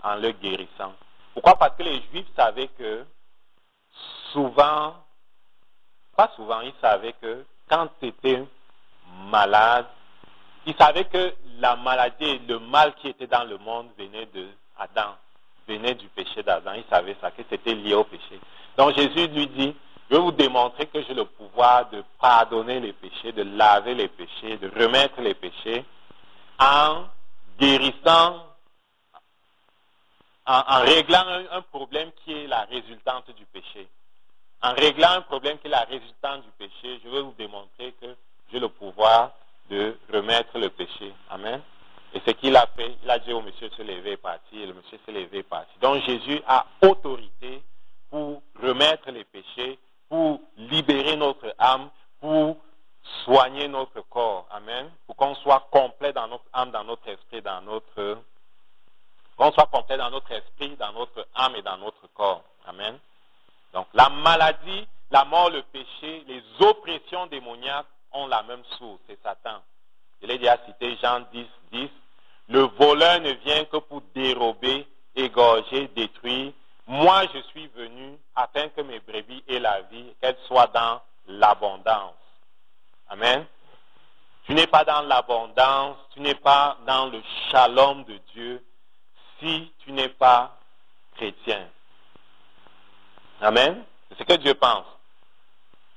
en le guérissant. Pourquoi? Parce que les Juifs savaient que souvent, pas souvent, ils savaient que quand tu étais malade, ils savaient que la maladie et le mal qui était dans le monde venait de Adam, venait du péché d'Adam. Ils savaient ça, que c'était lié au péché. Donc Jésus lui dit, je vais vous démontrer que j'ai le pouvoir de pardonner les péchés, de laver les péchés, de remettre les péchés, en guérissant, en réglant un problème qui est la résultante du péché. En réglant un problème qui est la résultante du péché, je vais vous démontrer que j'ai le pouvoir de remettre le péché. Amen. Et ce qu'il a fait, il a dit au monsieur de se lever et partir, et le monsieur s'est levé et parti. Donc Jésus a autorité pour remettre les péchés, pour libérer notre âme, pour soigner notre corps. Amen. Pour qu'on soit complet dans notre âme, dans notre esprit, qu'on soit complet dans notre esprit, dans notre âme et dans notre corps. Amen. Donc la maladie, la mort, le péché, les oppressions démoniaques ont la même source, c'est Satan. Je l'ai déjà cité, Jean 10, 10. Le voleur ne vient que pour dérober, égorger, détruire. Moi, je suis venu afin que mes brebis aient la vie, qu'elles soient dans l'abondance. Amen. Tu n'es pas dans l'abondance, tu n'es pas dans le shalom de Dieu si tu n'es pas chrétien. Amen. C'est ce que Dieu pense.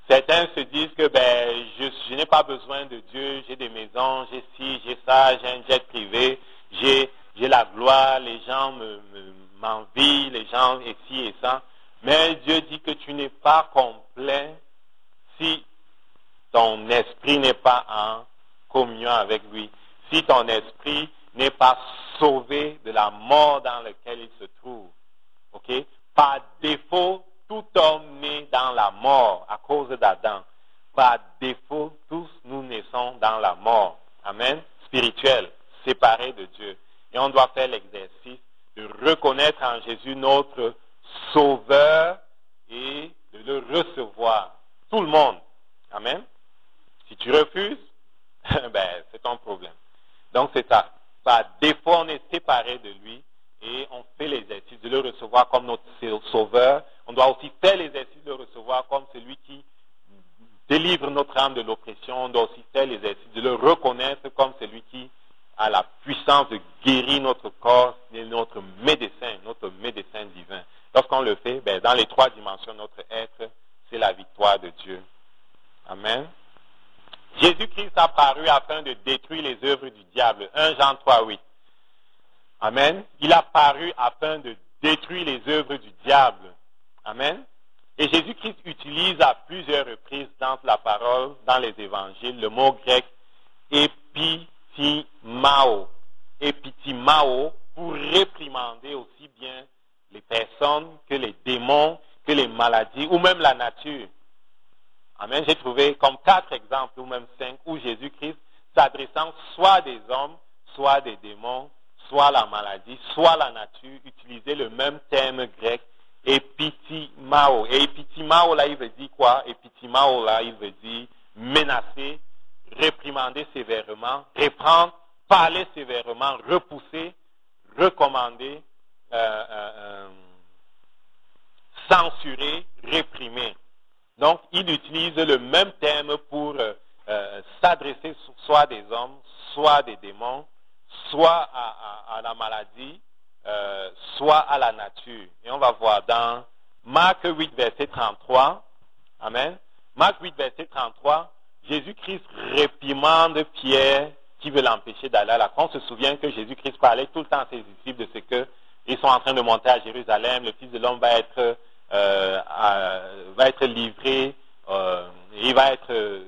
Certains se disent que je n'ai pas besoin de Dieu, j'ai des maisons, j'ai ci, j'ai ça, j'ai un jet privé, j'ai la gloire, les gens m'envient, les gens et ci et ça. Mais Dieu dit que tu n'es pas complet si ton esprit n'est pas en communion avec lui, si ton esprit n'est pas sauvé de la mort dans laquelle il se trouve. Ok? Par défaut, tout homme naît dans la mort à cause d'Adam. Par défaut, tous nous naissons dans la mort. Amen. Spirituel, séparés de Dieu. Et on doit faire l'exercice de reconnaître en Jésus notre Sauveur et de le recevoir. Tout le monde. Amen. Si tu refuses, c'est ton problème. Donc c'est ça. Par défaut, on est séparé de lui. Et on fait l'exercice de le recevoir comme notre sauveur. On doit aussi faire l'exercice de le recevoir comme celui qui délivre notre âme de l'oppression. On doit aussi faire l'exercice de le reconnaître comme celui qui a la puissance puissance de guérir notre corps, il est notre médecin divin. Lorsqu'on le fait, dans les 3 dimensions de notre être, c'est la victoire de Dieu. Amen. Jésus-Christ a paru afin de détruire les œuvres du diable. 1 Jean 3, 8. Amen. Il a paru afin de détruire les œuvres du diable. Amen. Et Jésus-Christ utilise à plusieurs reprises dans la parole, dans les évangiles, le mot grec epitimao, pour réprimander aussi bien les personnes que les démons, que les maladies, ou même la nature. Amen. J'ai trouvé comme 4 exemples, ou même 5, où Jésus-Christ, s'adressant soit des hommes, soit des démons, soit la maladie, soit la nature, utilisait le même terme grec, epitimao. Et epitimao, là, il veut dire quoi? Epitimao, là, il veut dire menacer, réprimander sévèrement, reprendre, parler sévèrement, repousser, recommander, censurer, réprimer. Donc, il utilise le même terme pour s'adresser soit des hommes, soit des démons, soit à la maladie, soit à la nature. Et on va voir dans Marc 8, verset 33. Amen. Marc 8, verset 33, Jésus-Christ réprimande Pierre qui veut l'empêcher d'aller à la croix. On se souvient que Jésus-Christ parlait tout le temps à ses disciples de ce qu'ils sont en train de monter à Jérusalem. Le Fils de l'homme va être livré, il va être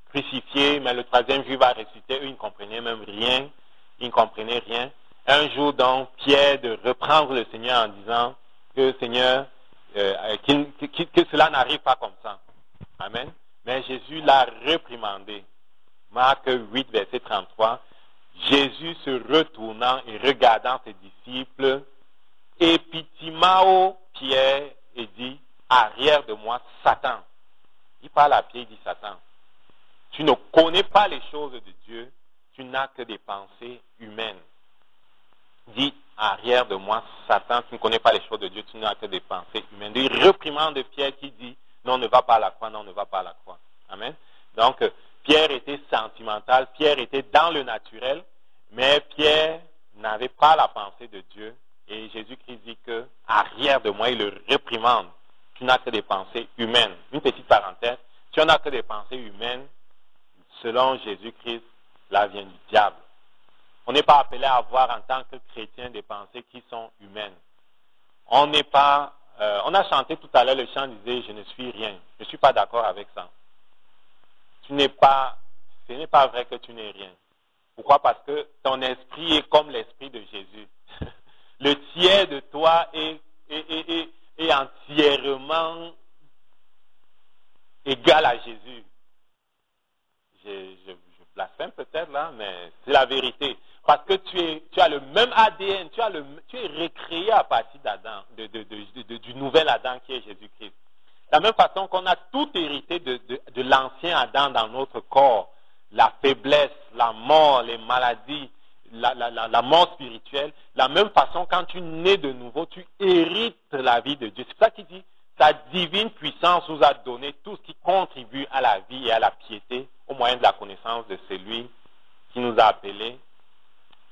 crucifié, mais le 3e jour il va ressusciter. Eux, ils ne comprenaient même rien. Ils ne comprenaient rien. Un jour, donc, Pierre de reprendre le Seigneur en disant que Seigneur, que cela n'arrive pas comme ça. Amen. Mais Jésus l'a réprimandé. Marc 8, verset 33. Jésus se retournant et regardant ses disciples, epitimao Pierre, et dit, arrière de moi, Satan. Il parle à Pierre, il dit, Satan, tu ne connais pas les choses de Dieu, tu n'as que des pensées humaines. Dit, arrière de moi, Satan, tu ne connais pas les choses de Dieu, tu n'as que des pensées humaines. Il réprimande Pierre qui dit, non, ne va pas à la croix, non, ne va pas à la croix. Amen. Donc, Pierre était sentimental, Pierre était dans le naturel, mais Pierre n'avait pas la pensée de Dieu. Et Jésus-Christ dit que, arrière de moi, il le réprimande. Tu n'as que des pensées humaines. Une petite parenthèse, tu n'as que des pensées humaines, selon Jésus-Christ, là vient du diable. On n'est pas appelé à avoir en tant que chrétien des pensées qui sont humaines. On n'est pas, on a chanté tout à l'heure, le chant disait, je ne suis rien. Je ne suis pas d'accord avec ça. Ce n'est pas vrai que tu n'es rien. Pourquoi? Parce que ton esprit est comme l'esprit de Jésus. Le tiers de toi est entièrement égal à Jésus. Je blasphème peut-être là, mais c'est la vérité. Parce que tu as le même ADN, tu es recréé à partir d'Adam, du nouvel Adam qui est Jésus-Christ. De la même façon qu'on a tout hérité de l'ancien Adam dans notre corps, la faiblesse, la mort, les maladies, la mort spirituelle. De la même façon, quand tu nais de nouveau, tu hérites la vie de Dieu. C'est ça qu'il dit, sa divine puissance nous a donné tout ce qui contribue à la vie et à la piété au moyen de la connaissance de celui qui nous a appelés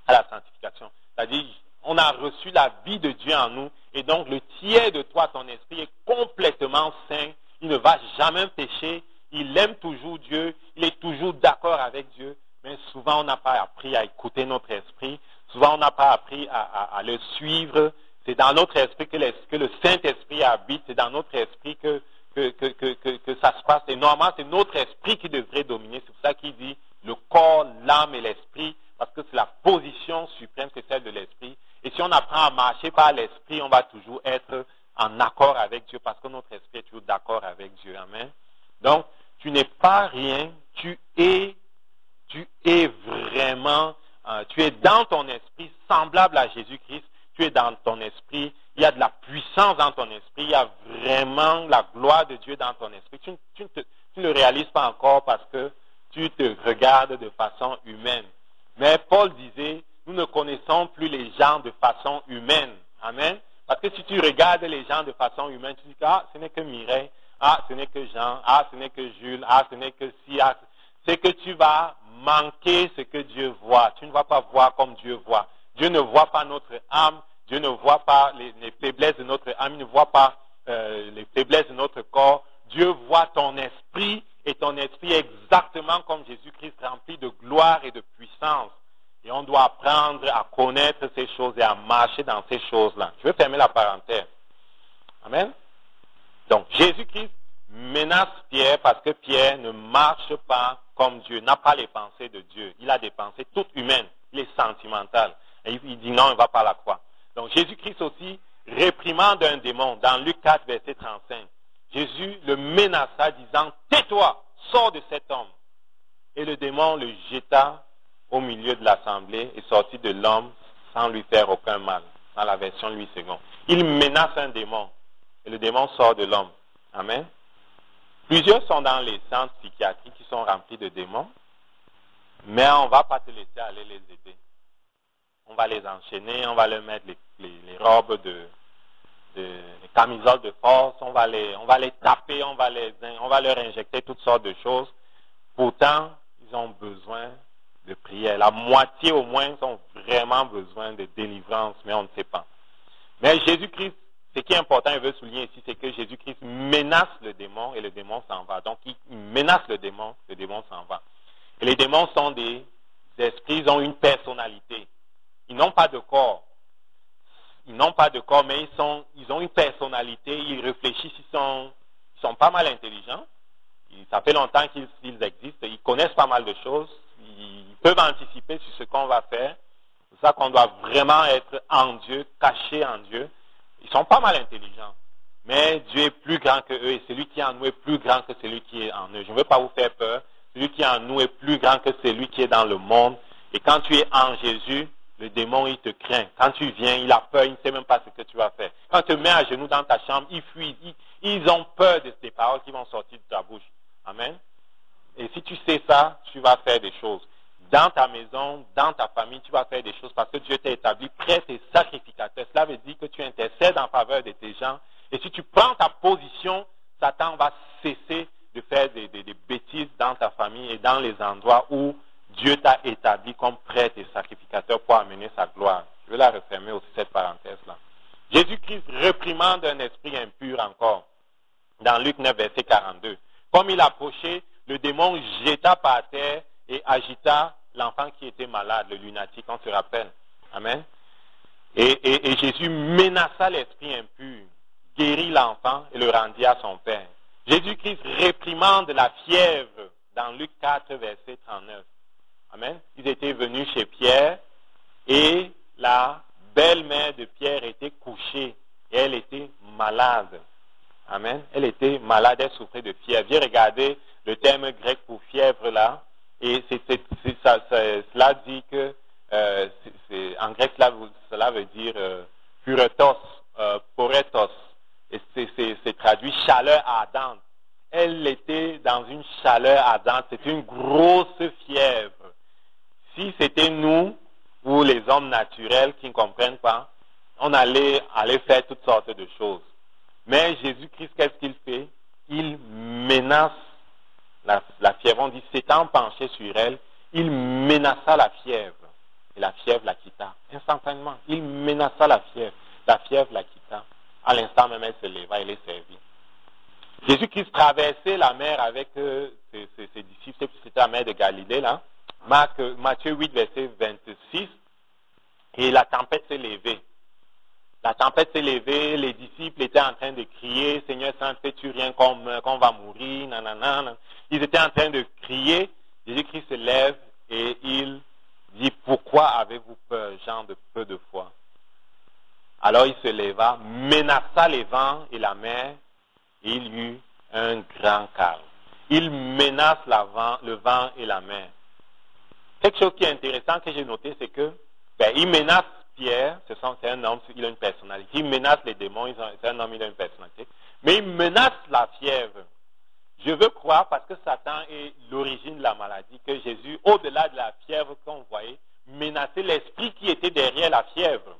à la sanctification. C'est-à-dire, on a reçu la vie de Dieu en nous et donc le tiers de toi, ton esprit, est complètement saint. Il ne va jamais pécher. Il aime toujours Dieu. Il est toujours d'accord avec Dieu. Mais souvent, on n'a pas appris à écouter notre esprit. Souvent, on n'a pas appris à le suivre. C'est dans notre esprit que le Saint-Esprit habite. C'est dans notre esprit que ça se passe. Et normalement, c'est notre esprit qui devrait dominer. C'est pour ça qu'il dit le corps, l'âme et l'esprit. Parce que c'est la position suprême, c'est celle de l'esprit. Et si on apprend à marcher par l'esprit, on va toujours être en accord avec Dieu. Parce que notre esprit est toujours d'accord avec Dieu. Amen. Donc, tu n'es pas rien. Tu es vraiment, tu es dans ton esprit semblable à Jésus-Christ. Tu es dans ton esprit, il y a de la puissance dans ton esprit, il y a vraiment la gloire de Dieu dans ton esprit. Tu ne le réalises pas encore parce que tu te regardes de façon humaine. Mais Paul disait, nous ne connaissons plus les gens de façon humaine. Amen. Parce que si tu regardes les gens de façon humaine, tu dis que ce n'est que Mireille, ce n'est que Jean, ce n'est que Jules, ce n'est que si, c'est que tu vas manquer ce que Dieu voit. Tu ne vas pas voir comme Dieu voit. Dieu ne voit pas notre âme. Dieu ne voit pas les faiblesses de notre âme. Il ne voit pas les faiblesses de notre corps. Dieu voit ton esprit et ton esprit exactement comme Jésus-Christ, rempli de gloire et de puissance. Et on doit apprendre à connaître ces choses et à marcher dans ces choses-là. Je vais fermer la parenthèse. Amen. Donc, Jésus-Christ menace Pierre parce que Pierre ne marche pas comme Dieu, n'a pas les pensées de Dieu. Il a des pensées toutes humaines. Il est sentimental. Et il dit non, il ne va pas à la croix. Donc, Jésus-Christ aussi réprimande un démon dans Luc 4, verset 35. Jésus le menaça disant, tais-toi, sors de cet homme. Et le démon le jeta au milieu de l'assemblée et sortit de l'homme sans lui faire aucun mal. Dans la version Louis II. Il menace un démon et le démon sort de l'homme. Amen. Plusieurs sont dans les centres psychiatriques qui sont remplis de démons, mais on ne va pas te laisser aller les aider. On va les enchaîner, on va leur mettre les robes les camisoles de force, on va les taper, on va leur injecter toutes sortes de choses. Pourtant, ils ont besoin de prière. La moitié au moins ont vraiment besoin de délivrance, mais on ne sait pas. Mais Jésus-Christ, ce qui est important, je veux souligner ici, c'est que Jésus-Christ menace le démon et le démon s'en va. Donc, il menace le démon s'en va. Et les démons sont des esprits, ils ont une personnalité. Ils n'ont pas de corps. Ils n'ont pas de corps, mais ils ont une personnalité, ils réfléchissent, ils sont pas mal intelligents. Ça fait longtemps qu'ils existent, ils connaissent pas mal de choses, ils peuvent anticiper sur ce qu'on va faire. C'est ça qu'on doit vraiment être en Dieu, caché en Dieu. Ils sont pas mal intelligents, mais Dieu est plus grand que eux et celui qui est en nous est plus grand que celui qui est en eux. Je ne veux pas vous faire peur, celui qui est en nous est plus grand que celui qui est dans le monde. Et quand tu es en Jésus, le démon, il te craint. Quand tu viens, il a peur, il ne sait même pas ce que tu vas faire. Quand tu te mets à genoux dans ta chambre, il fuit. Ils ont peur de tes paroles qui vont sortir de ta bouche. Amen. Et si tu sais ça, tu vas faire des choses. Dans ta maison, dans ta famille, tu vas faire des choses parce que Dieu t'a établi prêtre et sacrificateur. Cela veut dire que tu intercèdes en faveur de tes gens. Et si tu prends ta position, Satan va cesser de faire des bêtises dans ta famille et dans les endroits où Dieu t'a établi comme prêtre et sacrificateur pour amener sa gloire. Je vais la refermer aussi, cette parenthèse-là. Jésus-Christ réprimande un esprit impur encore. Dans Luc 9, verset 42. Comme il approchait, le démon jeta par terre et agita l'enfant qui était malade, le lunatique, on se rappelle. Amen. Et Jésus menaça l'esprit impur, guérit l'enfant et le rendit à son père. Jésus-Christ réprimande la fièvre dans Luc 4, verset 39. Amen. Ils étaient venus chez Pierre et la belle-mère de Pierre était couchée et elle était malade. Amen. Elle était malade, elle souffrait de fièvre. J'ai regardé le terme grec pour fièvre là et cela dit que en grec cela veut dire puretos, poretos et c'est traduit chaleur ardente. Elle était dans une chaleur ardente, c'était une grosse fièvre. Si c'était nous, ou les hommes naturels qui ne comprennent pas, on allait faire toutes sortes de choses. Mais Jésus-Christ, qu'est-ce qu'il fait? Il menace la fièvre. On dit, s'étant penché sur elle, il menaça la fièvre. Et la fièvre la quitta. Instantanément, il menaça la fièvre. La fièvre la quitta. À l'instant même, elle se leva, elle est servie. Jésus-Christ traversait la mer avec ses disciples, c'était la mer de Galilée, là. Matthieu 8, verset 26, et la tempête s'est levée. La tempête s'est levée, les disciples étaient en train de crier, « Seigneur Saint, fais-tu rien qu'on va mourir, nanana. » Ils étaient en train de crier, Jésus-Christ se lève et il dit, « Pourquoi avez-vous peur, gens de peu de foi ?» Alors il se leva, menaça les vents et la mer, et il y eut un grand calme. Il menace le vent et la mer. Quelque chose qui est intéressant que j'ai noté, c'est que il menace Pierre, c'est un homme, il a une personnalité. Il menace les démons, c'est un homme, il a une personnalité. Mais il menace la fièvre. Je veux croire, parce que Satan est l'origine de la maladie, que Jésus, au-delà de la fièvre qu'on voyait, menaçait l'esprit qui était derrière la fièvre.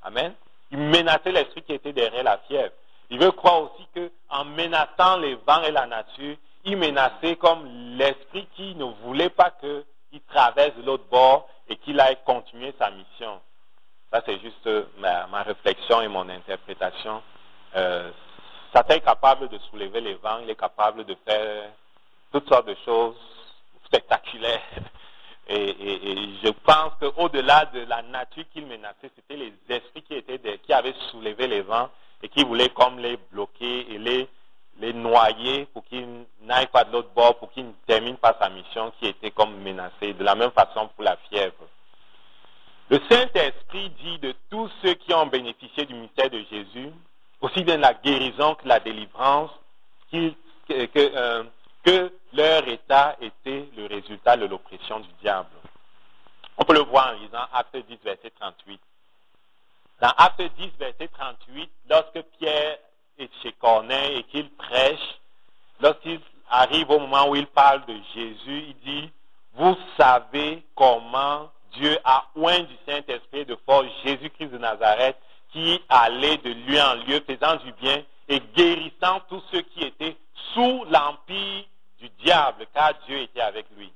Amen. Il menaçait l'esprit qui était derrière la fièvre. Il veut croire aussi qu'en menaçant les vents et la nature, il menaçait comme l'esprit qui ne voulait pas qu'il traverse de l'autre bord et qu'il aille continuer sa mission. Ça, c'est juste ma réflexion et mon interprétation. Satan est capable de soulever les vents, il est capable de faire toutes sortes de choses spectaculaires. Et je pense qu'au-delà de la nature qu'il menaçait, c'était les esprits qui avaient soulevé les vents et qui voulaient comme les bloquer et les noyer pour qu'ils n'aillent pas de l'autre bord, pour qu'ils ne terminent pas sa mission qui était comme menacée. De la même façon pour la fièvre. Le Saint-Esprit dit de tous ceux qui ont bénéficié du mystère de Jésus, aussi bien la guérison que la délivrance, que leur état était le résultat de l'oppression du diable. On peut le voir en lisant Acte 10, verset 38. Dans Acte 10, verset 38, lorsque Pierre est chez Corneille et qu'il prêche, lorsqu'il arrive au moment où il parle de Jésus, il dit, vous savez comment Dieu a oint du Saint-Esprit de force Jésus-Christ de Nazareth, qui allait de lieu en lieu, faisant du bien et guérissant tous ceux qui étaient sous l'empire du diable, car Dieu était avec lui.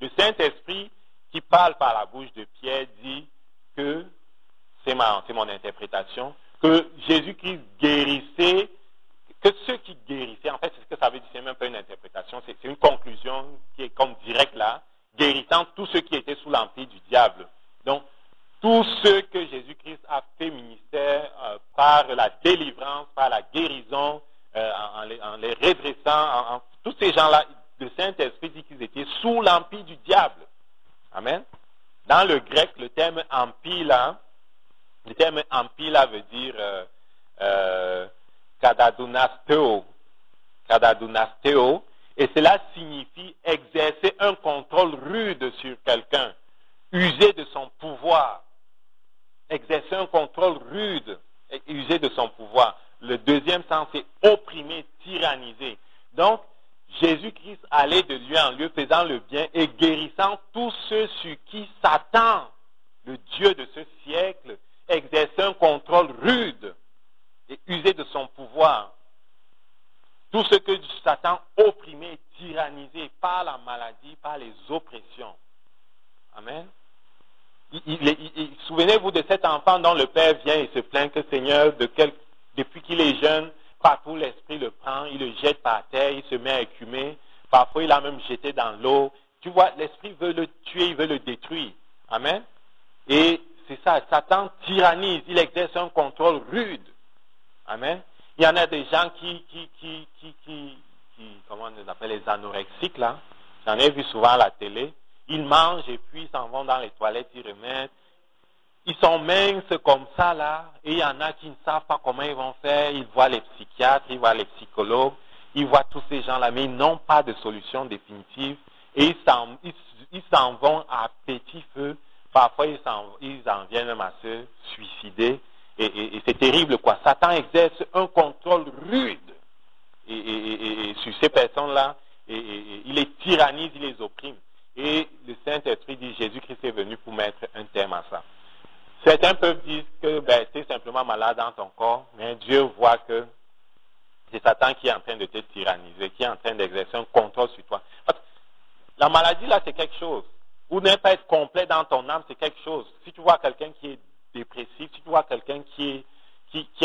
Le Saint-Esprit qui parle par la bouche de Pierre dit que, c'est mon interprétation, que Jésus-Christ guérissait, que ceux qui guérissaient, en fait c'est ce que ça veut dire, c'est même pas une interprétation, c'est une conclusion qui est comme directe là, guérissant tous ceux qui étaient sous l'empire du diable. Donc, tous ceux que Jésus-Christ a fait ministère par la délivrance, par la guérison, en les redressant, tous ces gens-là, le Saint-Esprit dit qu'ils étaient sous l'empire du diable. Amen. Dans le grec, le terme empire là veut dire kadadunasteo. Kadadunasteo. Et cela signifie exercer un contrôle rude sur quelqu'un, user de son pouvoir. Exercer un contrôle rude et user de son pouvoir. Le deuxième sens, c'est opprimer, tyranniser. Donc, Jésus-Christ allait de lieu en lieu faisant le bien et guérissant tous ceux sur qui Satan, le Dieu de ce siècle, exerçait un contrôle rude et usait de son pouvoir. Tout ce que Satan opprimait, tyrannisait par la maladie, par les oppressions. Amen. Souvenez-vous de cet enfant dont le père vient et se plaint que Seigneur, depuis qu'il est jeune, partout l'esprit le prend, il le jette par terre, il se met à écumer. Parfois, il l'a même jeté dans l'eau. Tu vois, l'esprit veut le tuer, il veut le détruire. Amen. Et c'est ça, Satan tyrannise, il exerce un contrôle rude. Amen. Il y en a des gens qui comment on les appelle, les anorexiques, là. J'en ai vu souvent à la télé. Ils mangent et puis ils s'en vont dans les toilettes, ils remettent. Ils sont minces comme ça, là. Et il y en a qui ne savent pas comment ils vont faire. Ils voient les psychiatres, ils voient les psychologues, ils voient tous ces gens-là, mais ils n'ont pas de solution définitive. Et ils s'en vont à petit feu. Parfois, ils en viennent même à se suicider. Et c'est terrible, quoi. Satan exerce un contrôle rude et sur ces personnes-là. Et il les tyrannise, il les opprime. Et le Saint-Esprit dit, Jésus-Christ est venu pour mettre un terme à ça. Certains peuvent dire que tu es simplement malade dans ton corps, mais Dieu voit que c'est Satan qui est en train de te tyranniser, qui est en train d'exercer un contrôle sur toi. Parce que la maladie, là, c'est quelque chose. Ou ne pas être complet dans ton âme, c'est quelque chose. Si tu vois quelqu'un qui est dépressif, si tu vois quelqu'un qui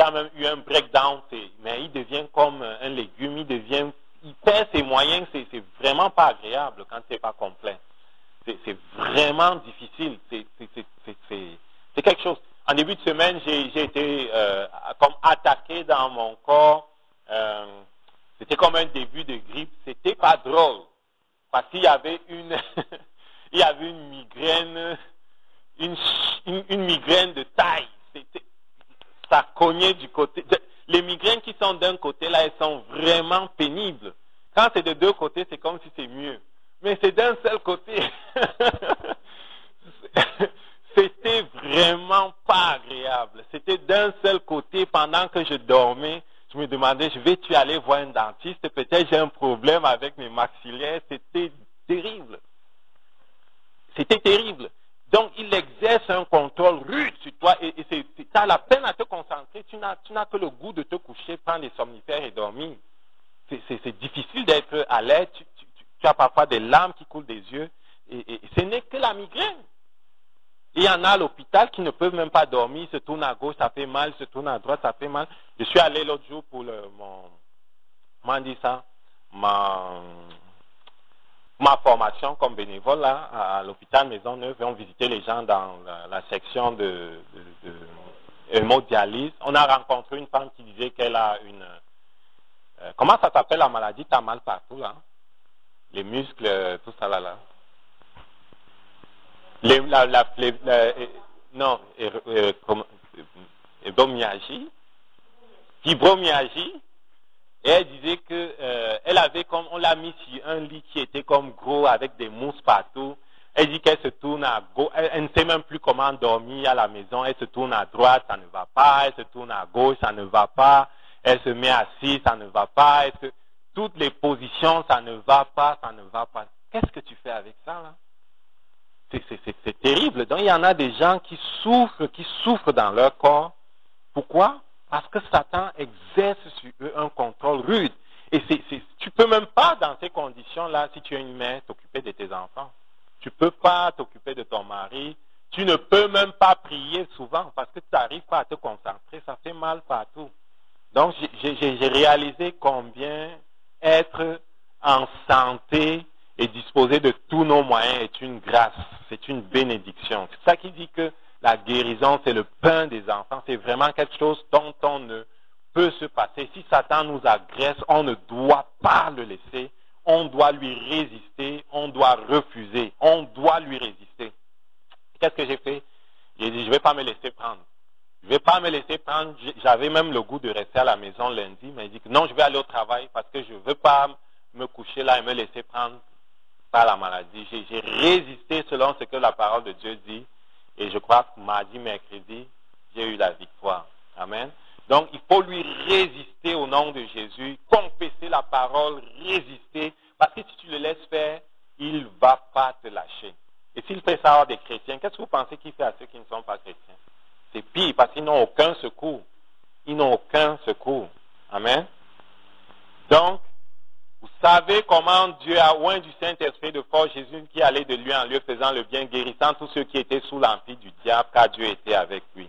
a même eu un breakdown, mais il devient comme un légume, il perd ses moyens, c'est vraiment pas agréable quand c'est pas complet. C'est vraiment difficile. C'est quelque chose. En début de semaine, j'ai été comme attaqué dans mon corps. C'était comme un début de grippe. C'était pas drôle. Parce qu'il y avait il y avait une migraine, une migraine de taille. Ça cognait du côté. Les migraines qui sont d'un côté, là, elles sont vraiment pénibles. Quand c'est de deux côtés, c'est comme si c'est mieux. Mais c'est d'un seul côté. C'était vraiment pas agréable. C'était d'un seul côté. Pendant que je dormais, je me demandais, vais-tu aller voir un dentiste? Peut-être j'ai un problème avec mes maxillaires. C'était terrible. C'était terrible. Donc, il exerce un contrôle rude sur toi et tu as la peine à te concentrer. Tu n'as que le goût de te coucher, prendre des somnifères et dormir. c'est difficile d'être à l'aise. Tu as parfois des larmes qui coulent des yeux. Et ce n'est que la migraine. Il y en a à l'hôpital qui ne peuvent même pas dormir, se tournent à gauche, ça fait mal, se tournent à droite, ça fait mal. Je suis allé l'autre jour pour comment on dit ça, ma formation comme bénévole là, à l'hôpital Maisonneuve, et on visitait les gens dans la section de hémodialyse. On a rencontré une femme qui disait qu'elle a une... comment ça s'appelle la maladie? T'as mal partout là? Les muscles, tout ça là. Non, fibromyalgie. Et elle disait que elle avait comme, on l'a mis sur un lit qui était comme gros avec des mousses partout. Elle dit qu'elle se tourne à gauche, elle ne sait même plus comment dormir à la maison. Elle se tourne à droite, ça ne va pas. Elle se tourne à gauche, ça ne va pas. Elle se met assise, ça ne va pas. Toutes les positions, ça ne va pas, ça ne va pas. Qu'est-ce que tu fais avec ça là? C'est terrible. Donc il y en a des gens qui souffrent dans leur corps. Pourquoi? Parce que Satan exerce sur eux un contrôle rude. Et tu peux même pas, dans ces conditions-là, si tu es une mère, t'occuper de tes enfants. Tu peux pas t'occuper de ton mari. Tu ne peux même pas prier souvent parce que tu n'arrives pas à te concentrer. Ça fait mal partout. Donc j'ai réalisé combien être en santé et disposer de tous nos moyens est une grâce, c'est une bénédiction. C'est ça qui dit que la guérison, c'est le pain des enfants. C'est vraiment quelque chose dont on ne peut se passer. Si Satan nous agresse, on ne doit pas le laisser. On doit lui résister. On doit refuser. On doit lui résister. Qu'est-ce que j'ai fait? J'ai dit, je ne vais pas me laisser prendre. Je ne vais pas me laisser prendre. J'avais même le goût de rester à la maison lundi, mais j'ai dit que non, je vais aller au travail parce que je ne veux pas me coucher là et me laisser prendre par la maladie. J'ai résisté selon ce que la parole de Dieu dit. Et je crois que mardi, mercredi, j'ai eu la victoire. Amen. Donc, il faut lui résister au nom de Jésus, confesser la parole, résister. Parce que si tu le laisses faire, il ne va pas te lâcher. Et s'il fait ça à des chrétiens, qu'est-ce que vous pensez qu'il fait à ceux qui ne sont pas chrétiens? C'est pire parce qu'ils n'ont aucun secours. Ils n'ont aucun secours. Amen. Donc, vous savez comment Dieu a oint du Saint-Esprit de force Jésus qui allait de lieu en lieu faisant le bien, guérissant tous ceux qui étaient sous l'empire du diable, car Dieu était avec lui.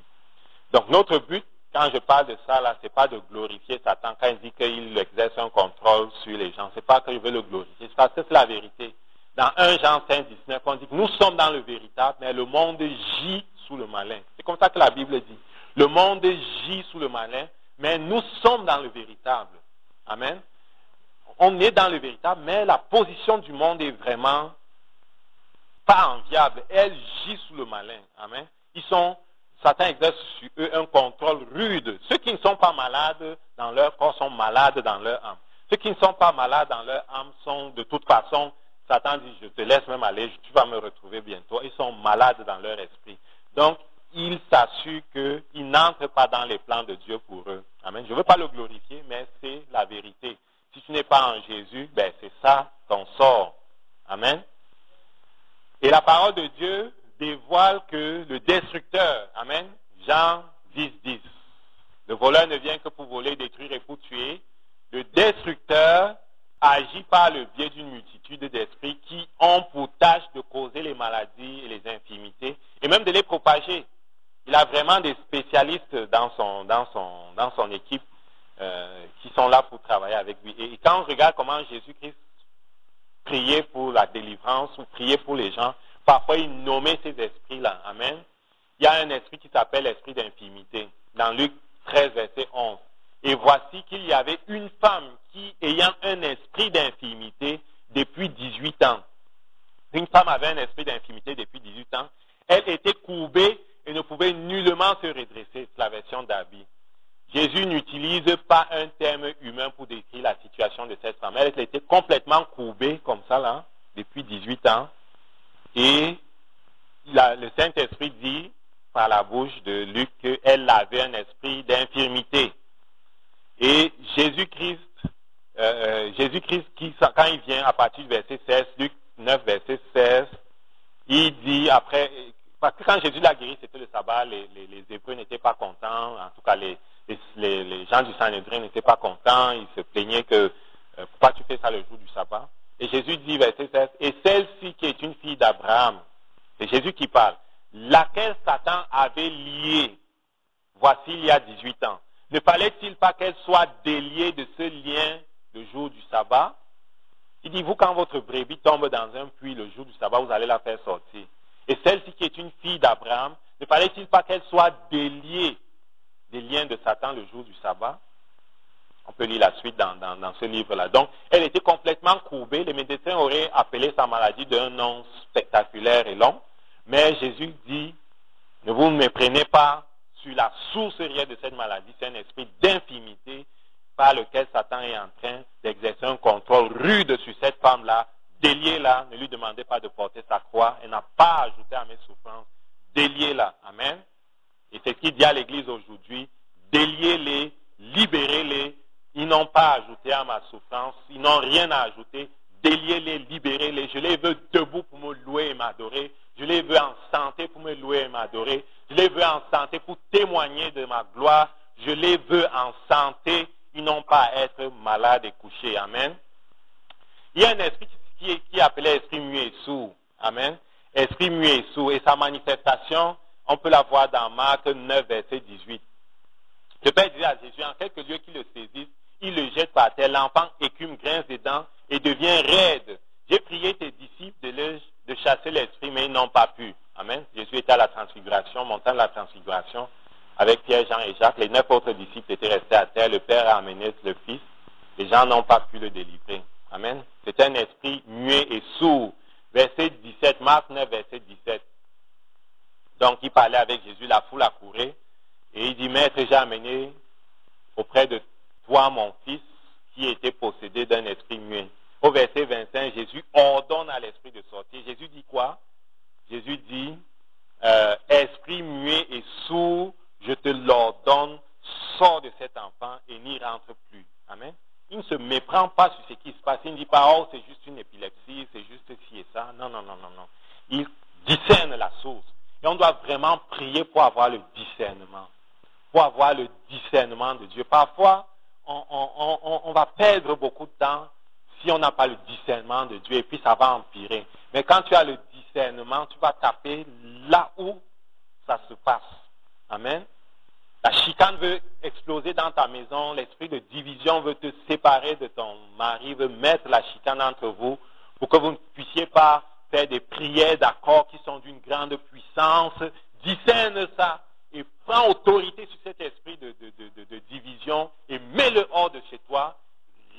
Donc notre but, quand je parle de ça, là, c'est pas de glorifier Satan quand il dit qu'il exerce un contrôle sur les gens. C'est pas que je veux le glorifier, c'est parce que c'est la vérité. Dans 1 Jean 5, 19, on dit que nous sommes dans le véritable, mais le monde gît sous le malin. C'est comme ça que la Bible dit. Le monde gît sous le malin, mais nous sommes dans le véritable. Amen. On est dans le véritable, mais la position du monde est vraiment pas enviable. Elle gît sous le malin. Amen. Satan exerce sur eux un contrôle rude. Ceux qui ne sont pas malades dans leur corps sont malades dans leur âme. Ceux qui ne sont pas malades dans leur âme sont, de toute façon, Satan dit, je te laisse même aller, tu vas me retrouver bientôt. Ils sont malades dans leur esprit. Donc, ils s'assurent qu'ils n'entrent pas dans les plans de Dieu pour eux. Amen. Je ne veux pas le glorifier, mais c'est la vérité. Si tu n'es pas en Jésus, ben c'est ça ton sort. Amen. Et la parole de Dieu dévoile que le destructeur, amen, Jean 10, 10. Le voleur ne vient que pour voler, détruire et pour tuer. Le destructeur agit par le biais d'une multitude d'esprits qui ont pour tâche de causer les maladies et les infirmités et même de les propager. Il a vraiment des spécialistes dans son équipe qui sont là pour travailler avec lui. Et quand on regarde comment Jésus-Christ priait pour la délivrance ou priait pour les gens, parfois il nommait ces esprits-là. Amen. Il y a un esprit qui s'appelle l'esprit d'infirmité. Dans Luc 13, verset 11. Et voici qu'il y avait une femme qui, ayant un esprit d'infirmité depuis 18 ans. Une femme avait un esprit d'infirmité depuis 18 ans. Elle était courbée et ne pouvait nullement se redresser. C'est la version d'Abi. Jésus n'utilise pas un terme humain pour décrire la situation de cette femme. Elle était complètement courbée comme ça, là, depuis 18 ans. Et le Saint-Esprit dit, par la bouche de Luc, qu'elle avait un esprit d'infirmité. Et Jésus-Christ, quand il vient à partir du verset 16, Luc 9, verset 16, il dit après, parce que quand Jésus l'a guéri, c'était le sabbat, les Hébreux n'étaient pas contents, en tout cas les gens du Sanhédrin n'étaient pas contents, ils se plaignaient que pourquoi tu fais ça le jour du sabbat? Et Jésus dit, verset 16, et celle-ci qui est une fille d'Abraham, c'est Jésus qui parle, laquelle Satan avait liée, voici il y a 18 ans. Ne fallait-il pas qu'elle soit déliée de ce lien le jour du sabbat? Il dit, vous, quand votre brebis tombe dans un puits le jour du sabbat, vous allez la faire sortir. Et celle-ci qui est une fille d'Abraham, ne fallait-il pas qu'elle soit déliée des liens de Satan le jour du sabbat? On peut lire la suite dans ce livre-là. Donc, elle était complètement courbée. Les médecins auraient appelé sa maladie d'un nom spectaculaire et long. Mais Jésus dit, ne vous méprenez pas sur la source réelle de cette maladie. C'est un esprit d'infimité par lequel Satan est en train d'exercer un contrôle rude sur cette femme-là. Déliez-la, ne lui demandez pas de porter sa croix. Elle n'a pas ajouté à mes souffrances. Déliez-la. Amen. Et c'est ce qu'il dit à l'Église aujourd'hui. Déliez-les, libérez-les. Ils n'ont pas ajouté à ma souffrance. Ils n'ont rien à ajouter. Déliez-les, libérez-les. Je les veux debout pour me louer et m'adorer. Je les veux en santé pour me louer et m'adorer. Je les veux en santé pour témoigner de ma gloire. Je les veux en santé. Ils n'ont pas à être malades et couchés. Amen. Il y a un esprit qui est appelé esprit muet et sourd. Amen. Esprit muet et sourd. Et sa manifestation, on peut la voir dans Marc 9, verset 18. Le Père disait à Jésus, en quelques lieux qu'il le saisisse, il le jette par terre. L'enfant écume, grince des dents et devient raide. J'ai prié tes disciples de chasser l'esprit, mais ils n'ont pas pu. Amen. Jésus était à la transfiguration, montant de la transfiguration, avec Pierre, Jean et Jacques. Les 9 autres disciples étaient restés à terre. Le Père a amené le Fils. Les gens n'ont pas pu le délivrer. Amen. C'est un esprit muet et sourd. Verset 17, Marc 9, verset 17. Donc, il parlait avec Jésus, la foule accourait. Et il dit, Maître, j'ai amené auprès de toi mon fils qui était possédé d'un esprit muet. Au verset 25, Jésus ordonne à l'esprit de sortir. Jésus dit quoi? Jésus dit, esprit muet et sourd, je te l'ordonne, sors de cet enfant et n'y rentre plus. Amen. Il ne se méprend pas sur ce qui se passe. Il ne dit pas, oh, c'est juste une épilepsie, c'est juste ci et ça. Non, non, non, non, non. Il discerne la source. Et on doit vraiment prier pour avoir le discernement. Pour avoir le discernement de Dieu. Parfois, on va perdre beaucoup de temps si on n'a pas le discernement de Dieu et puis ça va empirer. Mais quand tu as le discernement, tu vas taper là où ça se passe. Amen. La chicane veut exploser dans ta maison, l'esprit de division veut te séparer de ton mari, veut mettre la chicane entre vous pour que vous ne puissiez pas faire des prières d'accord qui sont d'une grande puissance. Discerne ça. Et prends autorité sur cet esprit de division et mets-le hors de chez toi.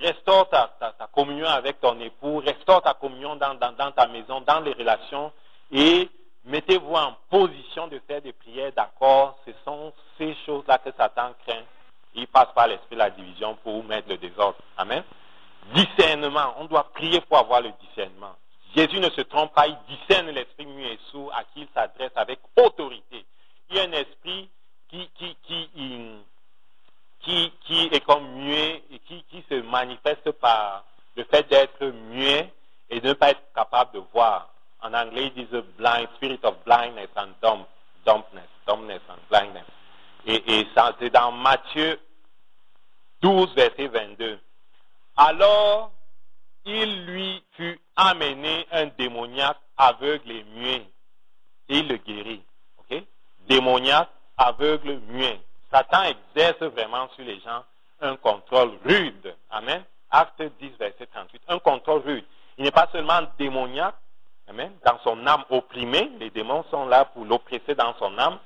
Restaure ta communion avec ton époux, restaure ta communion dans ta maison, dans les relations et mettez-vous en position de faire des prières d'accord. Ce sont ces choses-là que Satan craint. Il passe par l'esprit de la division pour mettre le désordre. Amen. Discernement. On doit prier pour avoir le discernement. Jésus ne se trompe pas, il discerne l'esprit muet et sourd à qui il s'adresse avec autorité. Il y a un esprit qui est comme muet et qui se manifeste par le fait d'être muet et de ne pas être capable de voir. En anglais, ils disent blind, spirit of blindness and dumbness and blindness. Et ça, c'est dans Matthieu 12, verset 22. Alors, il lui fut amené un démoniaque aveugle et muet et il le guérit. Ok? Démoniaque, aveugle, muet. Satan exerce vraiment sur les gens un contrôle rude. Amen. Acte 10, verset 38. Un contrôle rude. Il n'est pas seulement démoniaque, amen, dans son âme opprimée. Les démons sont là pour l'oppresser dans son âme.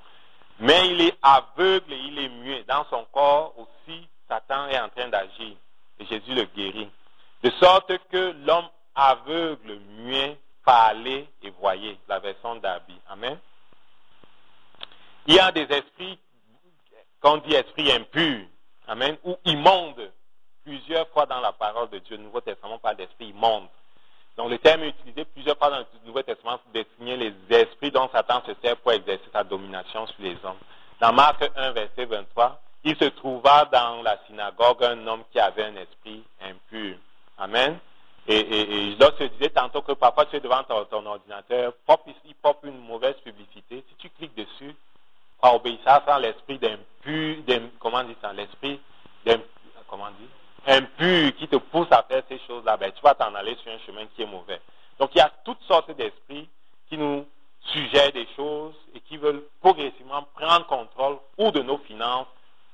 Mais il est aveugle et il est muet. Dans son corps aussi, Satan est en train d'agir. Et Jésus le guérit. De sorte que l'homme aveugle, muet, parlait et voyait. La version d'Abi. Amen. Il y a des esprits, qu'on dit esprits impurs, amen, ou immondes. Plusieurs fois dans la parole de Dieu, le Nouveau Testament parle d'esprits immondes. Donc le terme est utilisé plusieurs fois dans le Nouveau Testament pour désigner les esprits dont Satan se sert pour exercer sa domination sur les hommes. Dans Marc 1, verset 23, il se trouva dans la synagogue un homme qui avait un esprit impur. Amen. Et je te disais tantôt que parfois tu es devant ton ordinateur, il pop une mauvaise publicité. Si tu cliques dessus, par obéissance à l'esprit d'impur, comment on dit ça, l'esprit d'impur, comment on dit, impur qui te pousse à faire ces choses-là, ben, tu vas t'en aller sur un chemin qui est mauvais. Donc, il y a toutes sortes d'esprits qui nous suggèrent des choses et qui veulent progressivement prendre contrôle ou de nos finances,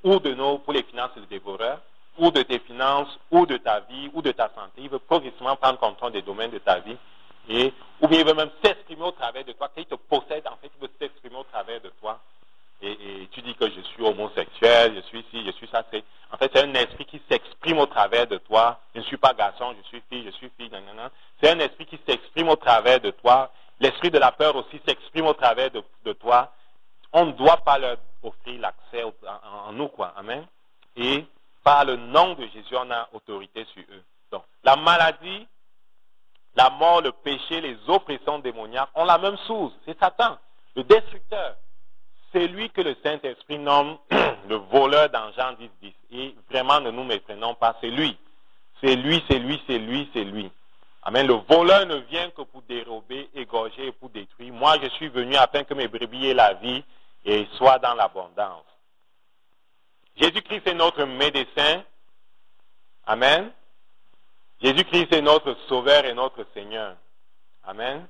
ou pour les finances des dévoreurs, ou de tes finances, ou de ta vie, ou de ta santé. Ils veulent progressivement prendre contrôle des domaines de ta vie. Ou bien ils veulent même s'exprimer au travers de toi. Quand ils te possèdent, en fait, ils veulent s'exprimer au travers de toi. Et tu dis que je suis homosexuel, je suis ci, je suis ça. En fait, c'est un esprit qui s'exprime au travers de toi. Je ne suis pas garçon, je suis fille, nanana. C'est un esprit qui s'exprime au travers de toi. L'esprit de la peur aussi s'exprime au travers de toi. On ne doit pas leur offrir l'accès en nous, quoi. Amen. Et par le nom de Jésus, on a autorité sur eux. Donc, la maladie, la mort, le péché, les oppressions démoniaques ont la même source. C'est Satan, le destructeur. C'est lui que le Saint-Esprit nomme le voleur dans Jean 10:10. Et vraiment, ne nous méprenons pas, c'est lui. C'est lui, c'est lui, c'est lui, c'est lui. Amen. Le voleur ne vient que pour dérober, égorger et pour détruire. Moi, je suis venu afin que mes brebis aient la vie et soient dans l'abondance. Jésus-Christ est notre médecin. Amen. Jésus-Christ est notre sauveur et notre Seigneur. Amen.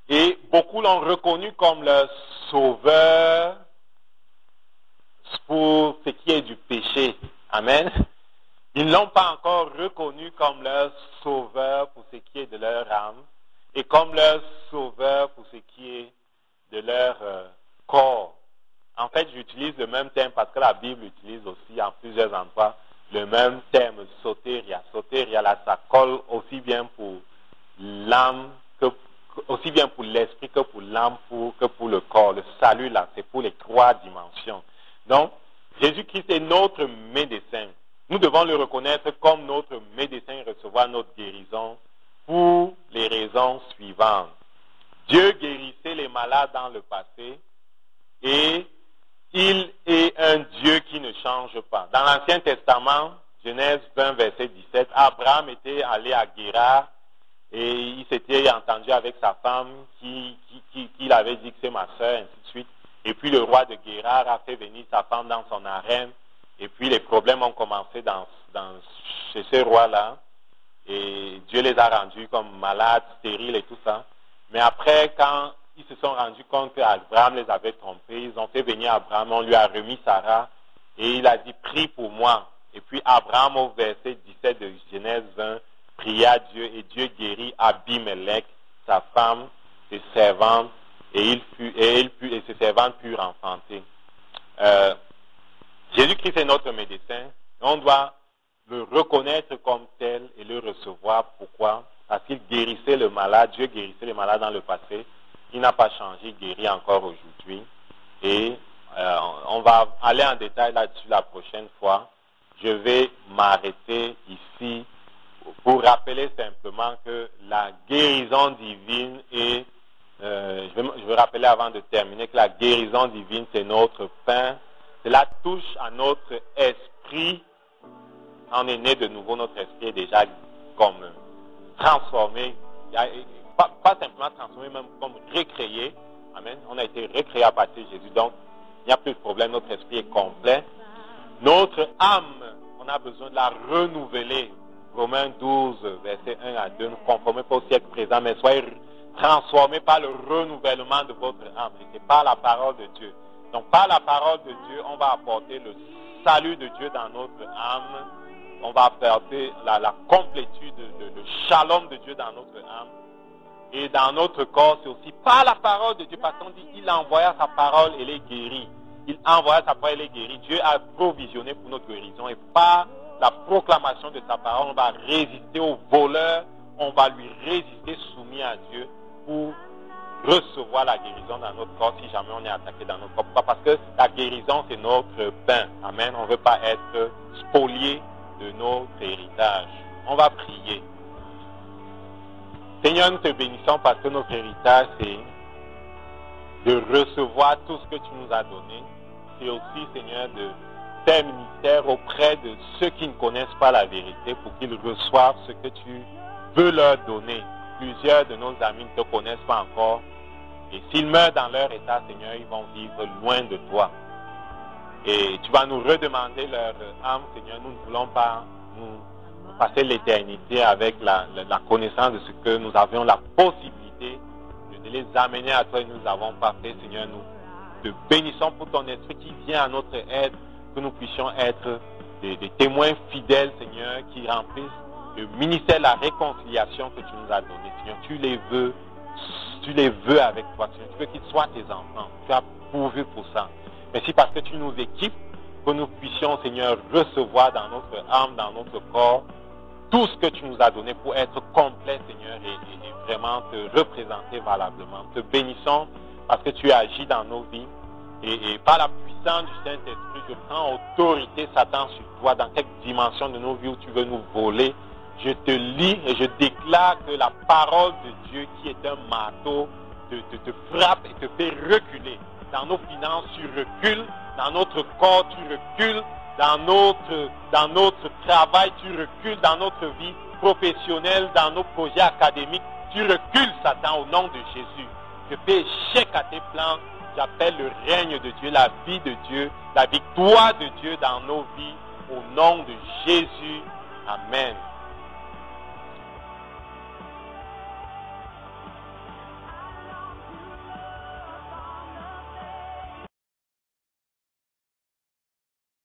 Et beaucoup l'ont reconnu comme le sauveur pour ce qui est du péché. Amen. Ils ne l'ont pas encore reconnu comme leur sauveur pour ce qui est de leur âme et comme leur sauveur pour ce qui est de leur corps. En fait, j'utilise le même terme parce que la Bible utilise aussi en plusieurs endroits le même terme, sotéria. Sotéria, là, ça colle aussi bien pour l'âme, aussi bien pour l'esprit que pour l'âme, que pour le corps. Le salut, là, c'est pour les trois dimensions. Donc, Jésus-Christ est notre médecin. Nous devons le reconnaître comme notre médecin et recevoir notre guérison pour les raisons suivantes. Dieu guérissait les malades dans le passé et il est un Dieu qui ne change pas. Dans l'Ancien Testament, Genèse 20, verset 17, Abraham était allé à Guérar et il s'était entendu avec sa femme qui avait dit que c'est ma soeur, ainsi de suite. Et puis le roi de Guérar a fait venir sa femme dans son harem. Et puis les problèmes ont commencé chez ce roi-là. Et Dieu les a rendus comme malades, stériles et tout ça. Mais après, quand ils se sont rendus compte qu'Abraham les avait trompés, ils ont fait venir Abraham, on lui a remis Sarah. Et il a dit, prie pour moi. Et puis Abraham, au verset 17 de Genèse 20, pria Dieu et Dieu guérit Abimelech, sa femme, ses servantes, et ses servantes purent enfanter. Jésus-Christ est notre médecin. On doit le reconnaître comme tel et le recevoir. Pourquoi? Parce qu'il guérissait le malade. Dieu guérissait les malades dans le passé. Il n'a pas changé, il guérit encore aujourd'hui. Et on va aller en détail là-dessus la prochaine fois. Je vais m'arrêter ici pour rappeler simplement que la guérison divine est... je vais rappeler avant de terminer que la guérison divine, c'est notre pain. Cela touche à notre esprit. Quand on est né de nouveau, notre esprit est déjà comme transformé. Pas simplement transformé, même comme recréé. Amen. On a été recréé à partir de Jésus. Donc, il n'y a plus de problème. Notre esprit est complet. Notre âme, on a besoin de la renouveler. Romains 12, verset 1 à 2. Ne conformez pas au siècle présent, mais soyez transformés par le renouvellement de votre âme. Et c'est par la parole de Dieu. Donc, par la parole de Dieu, on va apporter le salut de Dieu dans notre âme. On va apporter la complétude, le shalom de Dieu dans notre âme. Et dans notre corps, c'est aussi par la parole de Dieu. Parce qu'on dit, il envoya sa parole et les guérit. Il envoya sa parole et les guérit. Dieu a provisionné pour notre guérison. Et par la proclamation de sa parole, on va résister aux voleurs. On va lui résister soumis à Dieu pour recevoir la guérison dans notre corps si jamais on est attaqué dans notre corps. Pourquoi? Parce que la guérison, c'est notre pain. Amen. On ne veut pas être spolié de notre héritage. On va prier. Seigneur, nous te bénissons parce que notre héritage, c'est de recevoir tout ce que tu nous as donné. C'est aussi, Seigneur, de faire ministère auprès de ceux qui ne connaissent pas la vérité pour qu'ils reçoivent ce que tu veux leur donner. Plusieurs de nos amis ne te connaissent pas encore. Et s'ils meurent dans leur état, Seigneur, ils vont vivre loin de toi. Et tu vas nous redemander leur âme, Seigneur. Nous ne voulons pas nous passer l'éternité avec la connaissance de ce que nous avions la possibilité de les amener à toi et nous n'avons pas fait, Seigneur. Nous te bénissons pour ton esprit qui vient à notre aide, que nous puissions être des témoins fidèles, Seigneur, qui remplissent le ministère de la réconciliation que tu nous as donné, Seigneur. Tu les veux avec toi, Seigneur. Tu veux qu'ils soient tes enfants. Tu as pourvu pour ça. Merci parce que tu nous équipes, que nous puissions, Seigneur, recevoir dans notre âme, dans notre corps, tout ce que tu nous as donné pour être complet, Seigneur, et vraiment te représenter valablement. Te bénissons parce que tu agis dans nos vies. Et par la puissance du Saint-Esprit, je prends autorité, Satan, sur toi, dans quelque dimension de nos vies où tu veux nous voler. Je te lis et je déclare que la parole de Dieu, qui est un marteau, te frappe et te fait reculer. Dans nos finances, tu recules. Dans notre corps, tu recules. Dans notre travail, tu recules. Dans notre vie professionnelle, dans nos projets académiques, tu recules, Satan, au nom de Jésus. Je fais échec à tes plans. J'appelle le règne de Dieu, la vie de Dieu, la victoire de Dieu dans nos vies, au nom de Jésus. Amen.